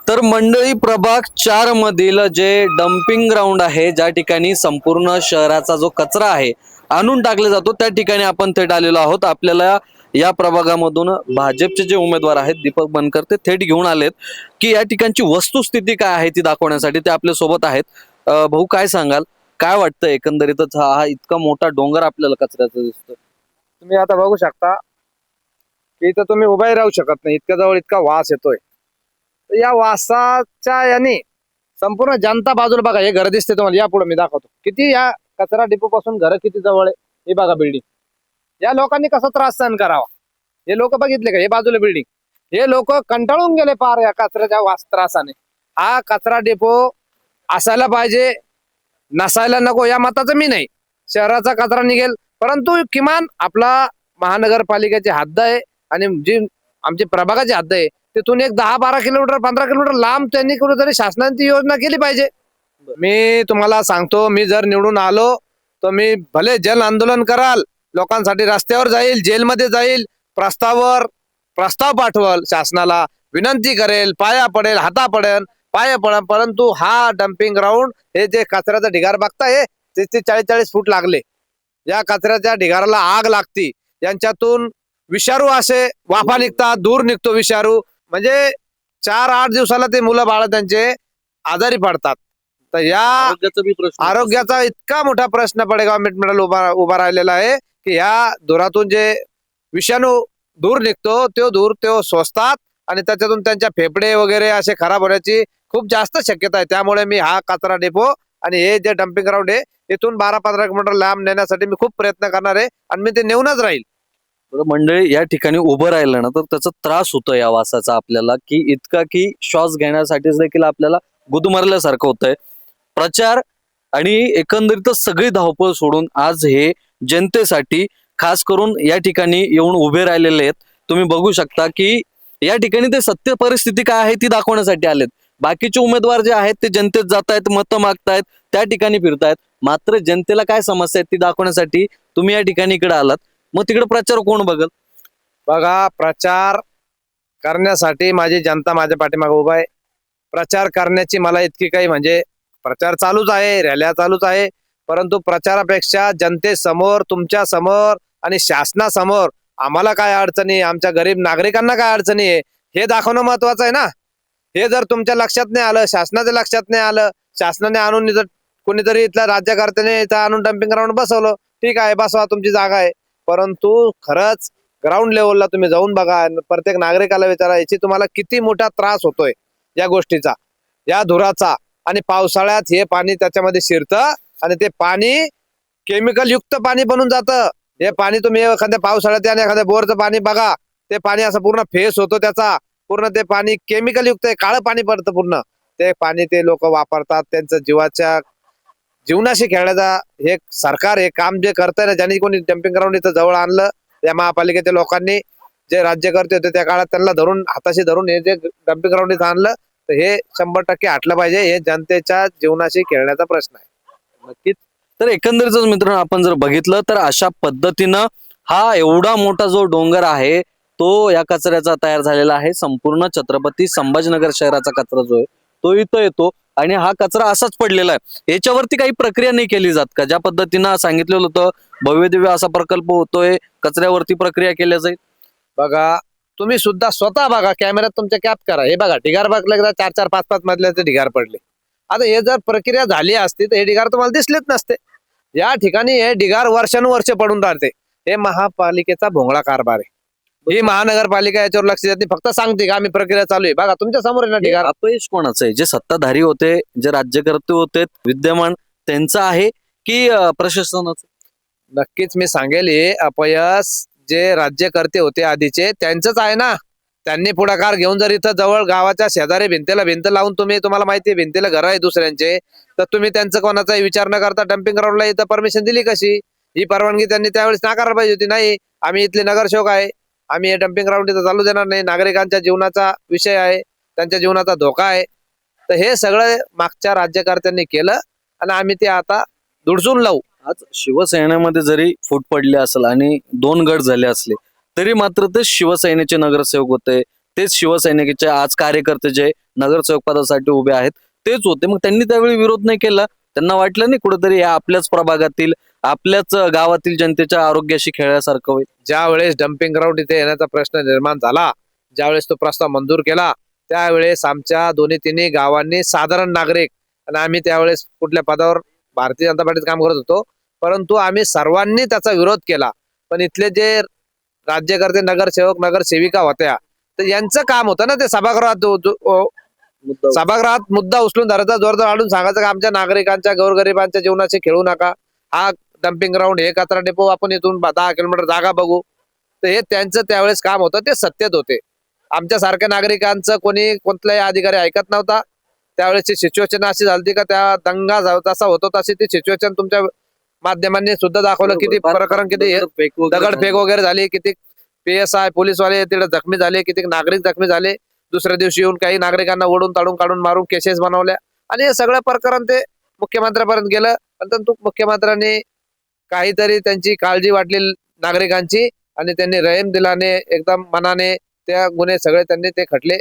तर मंडळी प्रभाग 4 मधील जे डम्पिंग ग्राउंड आहे, ज्या ठिकाणी संपूर्ण शहराचा जो कचरा आहे आणून टाकला जातो, त्या ठिकाणी आपण थेट आलेलो आहोत. आपल्याला या प्रभागामधून भाजपचे जे उमेदवार आहेत दीपक बनकर ते थेट घेऊन आलेत की या ठिकाणची वस्तुस्थिती काय आहे ती दाखवण्यासाठी ते आपल्या सोबत आहेत. भाऊ काय सांगाल, काय वाटतं एकंदरीतच हा इतका मोठा डोंगर आपल्याला कचऱ्याचा दिसतो? तुम्ही आता बघू शकता की इथं तुम्ही उभाही राहू शकत नाही, इतक्या जवळ इतका वास येतोय. तर या वासाच्या याने संपूर्ण जनता बाजूला बघा, हे घर दिसते तुम्हाला, या पुढे मी दाखवतो किती या कचरा डिपो पासून घर किती जवळ आहे. हे बघा बिल्डिंग, या लोकांनी कसा त्रास सहन करावा. हे लोक बघितले का, हे बाजूला बिल्डिंग, हे लोक कंटाळून गेले पार या कचऱ्याच्या वास त्रासाने. हा कचरा डिपो असायला पाहिजे, नसायला नको या मताचं मी नाही. शहराचा कचरा निघेल, परंतु किमान आपला महानगरपालिकेची हद्द आहे आणि जी आमची प्रभागाची हद्द आहे तिथून एक 10-12 किलोमीटर 15 किलोमीटर लांब त्यांनी कुठेतरी शासनाने ती योजना केली पाहिजे. मी तुम्हाला सांगतो, मी जर निवडून आलो तर मी भले जन आंदोलन कराल, लोकांसाठी रस्त्यावर जाईल, जेलमध्ये जाईल, प्रस्ताव पाठवल शासनाला, विनंती करेल, पाया पडेल, हाता पडेल, पाया पडेल, परंतु हा डम्पिंग ग्राउंड, हे जे कचऱ्याचा ढिगार बघताय, ते 40-40 फूट लागले. या कचऱ्याच्या ढिगाराला आग लागती, यांच्यातून विषारू असे वाफा निघतात, दूर निघतो विषारू. म्हणजे 4-8 दिवसाला ते मुलं बाळ त्यांचे आजारी पडतात. तर या आरोग्याचा बी प्रश्न आरोग्याचा इतका मोठा प्रश्न पडेगाव मिटमिटाला उभा राहिलेला आहे की या धुरातून जे विषाणू दूर निघतो तो स्वस्तात आणि त्याच्यातून त्यांच्या फेफडे वगैरे असे खराब होण्याची खूप जास्त शक्यता आहे. त्यामुळे मी हा कचरा डेपो आणि हे जे डम्पिंग ग्राउंड आहे इथून 12-15 किलोमीटर लांब नेण्यासाठी मी खूप प्रयत्न करणार आहे आणि मी ते नेऊनच राहील. मंडळी या ठिकाणी उभं राहिलं ना तर त्याचा त्रास होतो या वासाचा आपल्याला, की इतका की श्वास घेण्यासाठीच देखील आपल्याला गुदमरल्यासारखं होतंय. प्रचार आणि एकंदरीतच सगळी धावपळ सोडून आज हे जनतेसाठी खास करून या ठिकाणी येऊन उभे राहिलेले आहेत. तुम्ही बघू शकता की या ठिकाणी ते सत्य परिस्थिती काय आहे ती दाखवण्यासाठी आलेत. बाकीचे उमेदवार जे आहेत ते जनतेत जात आहेत, मतं मागतायत, त्या ठिकाणी फिरतायत. मात्र जनतेला काय समस्या आहेत ती दाखवण्यासाठी तुम्ही या ठिकाणी इकडे आलात. मग तिकडे प्रचार कोण बघल? बघा, प्रचार करण्यासाठी माझी जनता माझ्या पाठीमागे उभा आहे. प्रचार करण्याची मला इतकी काही म्हणजे प्रचार चालूच आहे, रॅल्या चालूच आहे, परंतु प्रचारापेक्षा जनतेसमोर, तुमच्या समोर आणि शासनासमोर आम्हाला काय अडचणी, आमच्या गरीब नागरिकांना काय अडचणी आहे हे दाखवणं महत्वाचं आहे ना. हे जर तुमच्या लक्षात नाही आलं, शासनाच्या लक्षात नाही आलं, शासनाने आणून इथं कोणीतरी इथल्या राज्यकर्त्याने इथं आणून डम्पिंग ग्राउंड बसवलं, ठीक आहे, बसवा, तुमची जागा आहे, परंतु खरंच ग्राउंड लेवलला तुम्ही जाऊन बघा, प्रत्येक नागरिकाला विचारा याची तुम्हाला किती मोठा त्रास होतोय या गोष्टीचा, या धुराचा. आणि पावसाळ्यात हे पाणी त्याच्यामध्ये शिरतं आणि ते पाणी केमिकल युक्त पाणी बनून जातं. हे पाणी तुम्ही एखाद्या पावसाळ्यात आणि एखाद्या बोरचं पाणी बघा, ते पाणी असं पूर्ण फेस होतो त्याचा, पूर्ण ते पाणी केमिकल युक्त आहे, काळं पाणी पडतं पूर्ण. ते पाणी ते लोक वापरतात, त्यांचं जीवनाशी खेळण्याचा हे सरकार हे काम जे करतंय ना, ज्यांनी कोणी डम्पिंग ग्राउंड इथं जवळ आणलं, या महापालिकेच्या लोकांनी जे राज्यकर्ते होते त्या काळात त्यांना धरून, हाताशी धरून हे जे डम्पिंग ग्राउंड इथं आणलं, तर हे 100% हटलं पाहिजे. हे जनतेच्या जीवनाशी खेळण्याचा प्रश्न आहे. नक्कीच. तर एकंदरीतच मित्रांनो आपण जर बघितलं तर अशा पद्धतीनं हा एवढा मोठा जो डोंगर आहे तो या कचऱ्याचा तयार झालेला आहे. संपूर्ण छत्रपती संभाजीनगर शहराचा कचरा जो आहे तो इथं येतो आणि हा कचरा असाच पडलेला आहे. याच्यावरती काही प्रक्रिया नाही केली जात का? ज्या पद्धतीनं सांगितलेलं होतं भव्य दिव्य असा प्रकल्प होतोय, कचऱ्यावरती प्रक्रिया केल्या जाईल. बघा तुम्ही सुद्धा स्वतः बघा, कॅमेऱ्यात तुमच्या कॅप करा. हे बघा ढिगार बघले एकदा 4-4, 5-5 मधल्याचे ढिगार पडले. आता हे जर प्रक्रिया झाली असती तर हे ढिगार तुम्हाला दिसलेच नसते. या ठिकाणी हे ढिगार वर्षानुवर्ष पडून राहते. हे महापालिकेचा भोंगळा कारभार आहे. ही महानगरपालिका याच्यावर लक्ष देत नाही, फक्त सांगते का आम्ही प्रक्रिया चालू आहे. बघा तुमच्या समोर आहे ना ढिगार. अपयश कोणाचं आहे? जे सत्ताधारी होते, जे राज्यकर्ते होते विद्यमान, त्यांचं आहे की प्रशासनाचं? नक्कीच मी सांगेल हे अपयश जे राज्यकर्ते होते आधीचे त्यांचंच आहे ना. त्यांनी पुढाकार घेऊन जर इथं जवळ गावाच्या शेजारी भिंतीला भिंत लावून तुम्हाला माहिती आहे भिंतीला घर आहे दुसऱ्यांचे, तर तुम्ही त्यांचं कोणाचाही विचार न करता डम्पिंग ग्राउंडला इथं परमिशन दिली कशी? ही परवानगी त्यांनी त्यावेळेस नाकारायला पाहिजे होती. नाही आम्ही इथले नगरसेवक आहे, आम्ही हे डम्पिंग ग्राउंड इथं चालू देणार नाही, नागरिकांच्या जीवनाचा विषय आहे, त्यांच्या जीवनाचा धोका आहे. तर हे सगळं मागच्या राज्यकर्त्यांनी केलं आणि आम्ही ते आता दुडसून लावू. आज शिवसेनेमध्ये जरी फूट पडली असेल आणि 2 गट झाले असले तरी मात्र ते शिवसेनेचे नगरसेवक होते, तेच शिवसैनिकाचे आज कार्यकर्ते जे नगरसेवक पदासाठी उभे आहेत तेच होते. मग त्यांनी त्यावेळी विरोध नाही केला? त्यांना वाटलं नाही कुठेतरी या आपल्याच प्रभागातील आपल्याच गावातील जनतेच्या आरोग्याशी खेळल्यासारखं होईल? ज्या वेळेस डम्पिंग ग्राउंड इथे येण्याचा प्रश्न निर्माण झाला, ज्यावेळेस तो प्रस्ताव मंजूर केला, त्यावेळेस आमच्या दोन्ही तिन्ही गावांनी साधारण नागरिक आणि आम्ही त्यावेळेस कुठल्या पदावर भारतीय जनता पार्टीत काम करत होतो, परंतु आम्ही सर्वांनी त्याचा विरोध केला. पण इथले जे राज्यकर्ते नगरसेवक नगरसेविका होत्या तर यांचं काम होतं ना ते सभागृहात मुद्दा उचलून धरायचा, जोरदार आडून सांगायचं का आमच्या नागरिकांच्या गोरगरिबांच्या जीवनाशी खेळू नका, हा डम्पिंग ग्राउंड हे कचरा डेपो आपण इथून 10 किलोमीटर जागा बघू. तर हे त्यांचं त्यावेळेस काम होतं, ते सत्तेत होते. आमच्या सारख्या नागरिकांचं कोणी कोणताही अधिकारी ऐकत नव्हता. त्यावेळेसची सिच्युएशन अशी झाली का त्या दंगा तसा होतो तशी ती सिच्युएशन तुमच्या माध्यमांनी सुद्धा दाखवलं. किती प्रकरण, किती दगडफेक वगैरे झाली, किती PSI पोलीसवाले तिथे जखमी झाले, किती नागरिक जखमी झाले. दुसऱ्या दिवशी येऊन काही नागरिकांना ओढून ताडून काढून मारून केसेस बनवल्या आणि हे सगळं प्रकरण ते मुख्यमंत्र्यापर्यंत गेलं. परंतु मुख्यमंत्र्यांनी काहीतरी त्यांची काळजी वाटली नागरिकांची आणि त्यांनी रहम दिलाने एकदम मनाने त्या गुन्हे सगळे त्यांनी ते खटले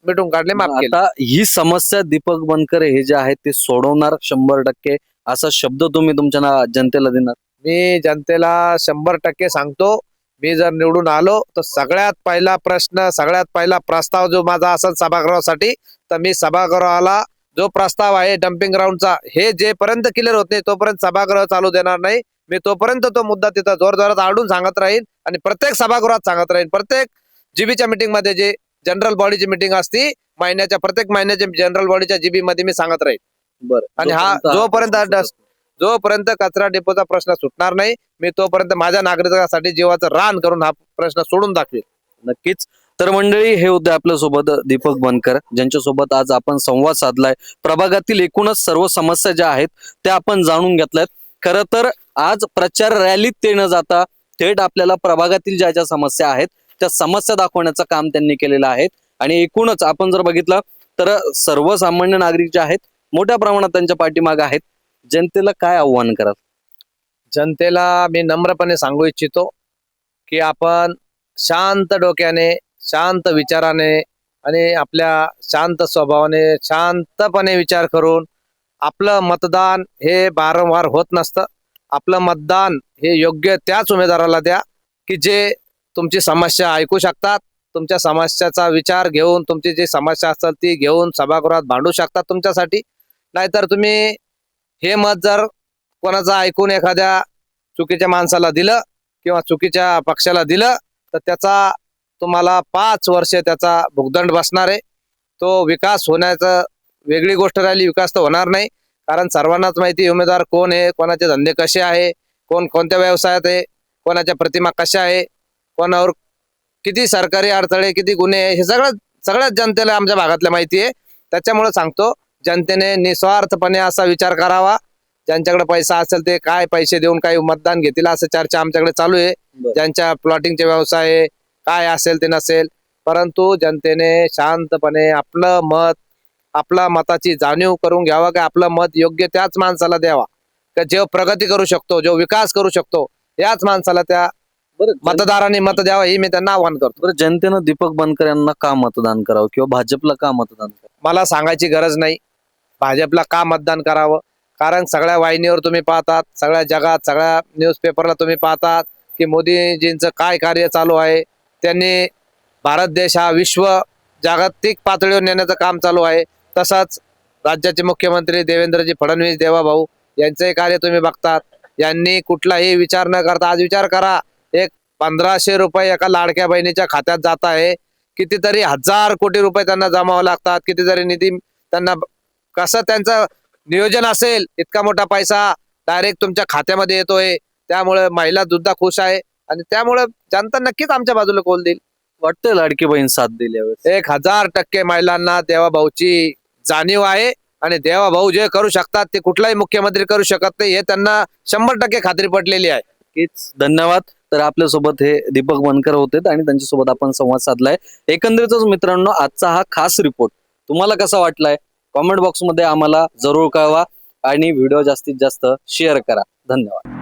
मिटून काढले, माफ केले. आता ही समस्या दीपक बनकर हे जे आहेत ते सोडवणार 100% असा शब्द तुम्ही तुमच्या जनतेला देणार? मी जनतेला 100% सांगतो, मी जर निवडून आलो तर सगळ्यात पहिला प्रश्न, सगळ्यात पहिला प्रस्ताव जो माझा असेल सभागृहासाठी, तर मी सभागृहाला जो प्रस्ताव आहे डम्पिंग ग्राउंडचा, हे जेपर्यंत क्लिअर होत नाही तोपर्यंत सभागृह चालू देणार नाही. मी तोपर्यंत तो मुद्दा तिथं जोरजोरात आडून सांगत राहील आणि प्रत्येक सभागृहात सांगत राहील. प्रत्येक जीबीच्या मीटिंग मध्ये, जे जनरल बॉडीची मीटिंग असती महिन्याच्या, प्रत्येक महिन्याच्या जनरल बॉडीच्या जीबी मध्ये मी सांगत राहील. बरं. आणि हा जोपर्यंत कचरा डेपोचा प्रश्न सुटणार नाही, मी तोपर्यंत माझ्या नागरिकांसाठी जीवाचं रान करून हा प्रश्न सोडून दाखवेल. नक्कीच. तर मंडळी, हे होते आपल्यासोबत दीपक बनकर, ज्यांच्यासोबत आज आपण संवाद साधलाय. प्रभागातील एकूणच सर्व समस्या ज्या आहेत त्या आपण जाणून घेतल्यात. खरं तर आज प्रचार रॅलीत ते न जाता थेट आपल्याला प्रभागातील ज्या ज्या समस्या आहेत त्या समस्या दाखवण्याचं काम त्यांनी केलेलं आहे. आणि एकूणच आपण जर बघितलं तर सर्वसामान्य नागरिक जे आहेत मोठ्या प्रमाणात त्यांच्या पाठीमागे आहेत. जनतेला काय आव्हान कराल? जनतेला मी नम्रपणे सांगू इच्छितो की आपण शांत डोक्याने, शांत विचाराने आणि आपल्या शांत स्वभावाने, शांतपणे विचार करून, आपलं मतदान हे वारंवार होत नसतं. आपलं मतदान हे योग्य त्याच उमेदवाराला द्या की जे तुमची समस्या ऐकू शकतात, तुमच्या समस्याचा विचार घेऊन, तुमची जी समस्या असेल ती घेऊन सभागृहात मांडू शकतात तुमच्यासाठी. नाहीतर तुम्ही हे मत जर कोणाचं ऐकून एखाद्या चुकीच्या माणसाला दिलं किंवा चुकीच्या पक्षाला दिलं तर त्याचा तुम्हाला 5 वर्ष त्याचा भुगदंड बसणार आहे. तो विकास होण्याचं वेगळी गोष्ट राहिली, विकास तर होणार नाही. कारण सर्वांनाच माहिती उमेदवार कोण आहे, कोणाचे धंदे कसे आहे, कोण कोणत्या व्यवसायात आहे, कोणाच्या प्रतिमा कशा आहे, कोणावर किती सरकारी अडथळे, किती गुन्हे आहे, हे सगळ्याच जनतेला आमच्या भागातल्या माहिती आहे. त्याच्यामुळे सांगतो, जनतेने निस्वार्थपणे असा विचार करावा. ज्यांच्याकडे पैसा असेल ते काय पैसे देऊन काही मतदान घेतील असं चर्चा आमच्याकडे चालू आहे. ज्यांच्या प्लॉटिंगचे व्यवसाय आहे, काय असेल ते नसेल, परंतु जनतेने शांतपणे आपलं मत, आपल्या मताची जाणीव करून घ्यावा की आपलं मत योग्य त्याच माणसाला द्यावा, जो प्रगती करू शकतो, जो विकास करू शकतो, याच माणसाला त्या बरं मतदारांनी मत द्यावं ही मी त्यांना आवाहन करतो. बरं, जनतेनं दीपक बनकर यांना का मतदान करावं किंवा भाजपला का मतदान करावं? मला सांगायची गरज नाही भाजपला का मतदान करावं, कारण सगळ्या वाहिनीवर तुम्ही पाहतात, सगळ्या जगात सगळ्या न्यूजपेपरला तुम्ही पाहतात की मोदीजींचं काय कार्य चालू आहे. त्यांनी भारत देश हा विश्व जागतिक पातळीवर नेण्याचं काम चालू आहे. तसंच राज्याचे मुख्यमंत्री देवेंद्रजी फडणवीस देवाभाऊ यांचंही कार्य तुम्ही बघतात. यांनी कुठलाही विचार न करता, आज विचार करा, एक 1500 रुपये एका लाडक्या बहिणीच्या खात्यात जात आहे, कितीतरी 1000 कोटी रुपये त्यांना जमावं लागतात, कितीतरी निधी त्यांना, कसं त्यांचं नियोजन असेल इतका मोठा पैसा डायरेक्ट तुमच्या खात्यामध्ये येतोय. त्यामुळे महिला सुद्धा खुश आहे आणि त्यामुळे जनता नक्कीच आमच्या बाजूला कौल देईल. वाटतंय लाडकी बहीण साथ दिली यावेळेस? 1000% महिलांना देवाभाऊची जाणीव आहे आणि देवाभाऊ जे करू शकतात ते कुठलाही मुख्यमंत्री करू शकत नाही, हे त्यांना 100% खात्री पटलेली आहे. नक्कीच, धन्यवाद. तर आपल्यासोबत हे दीपक बनकर होते आणि त्यांच्यासोबत आपण संवाद साधलाय. एकंदरीतच मित्रांनो, आजचा हा खास रिपोर्ट तुम्हाला कसा वाटलाय कॉमेंट बॉक्समध्ये आम्हाला जरूर कळवा आणि व्हिडिओ जास्तीत जास्त शेअर करा. धन्यवाद.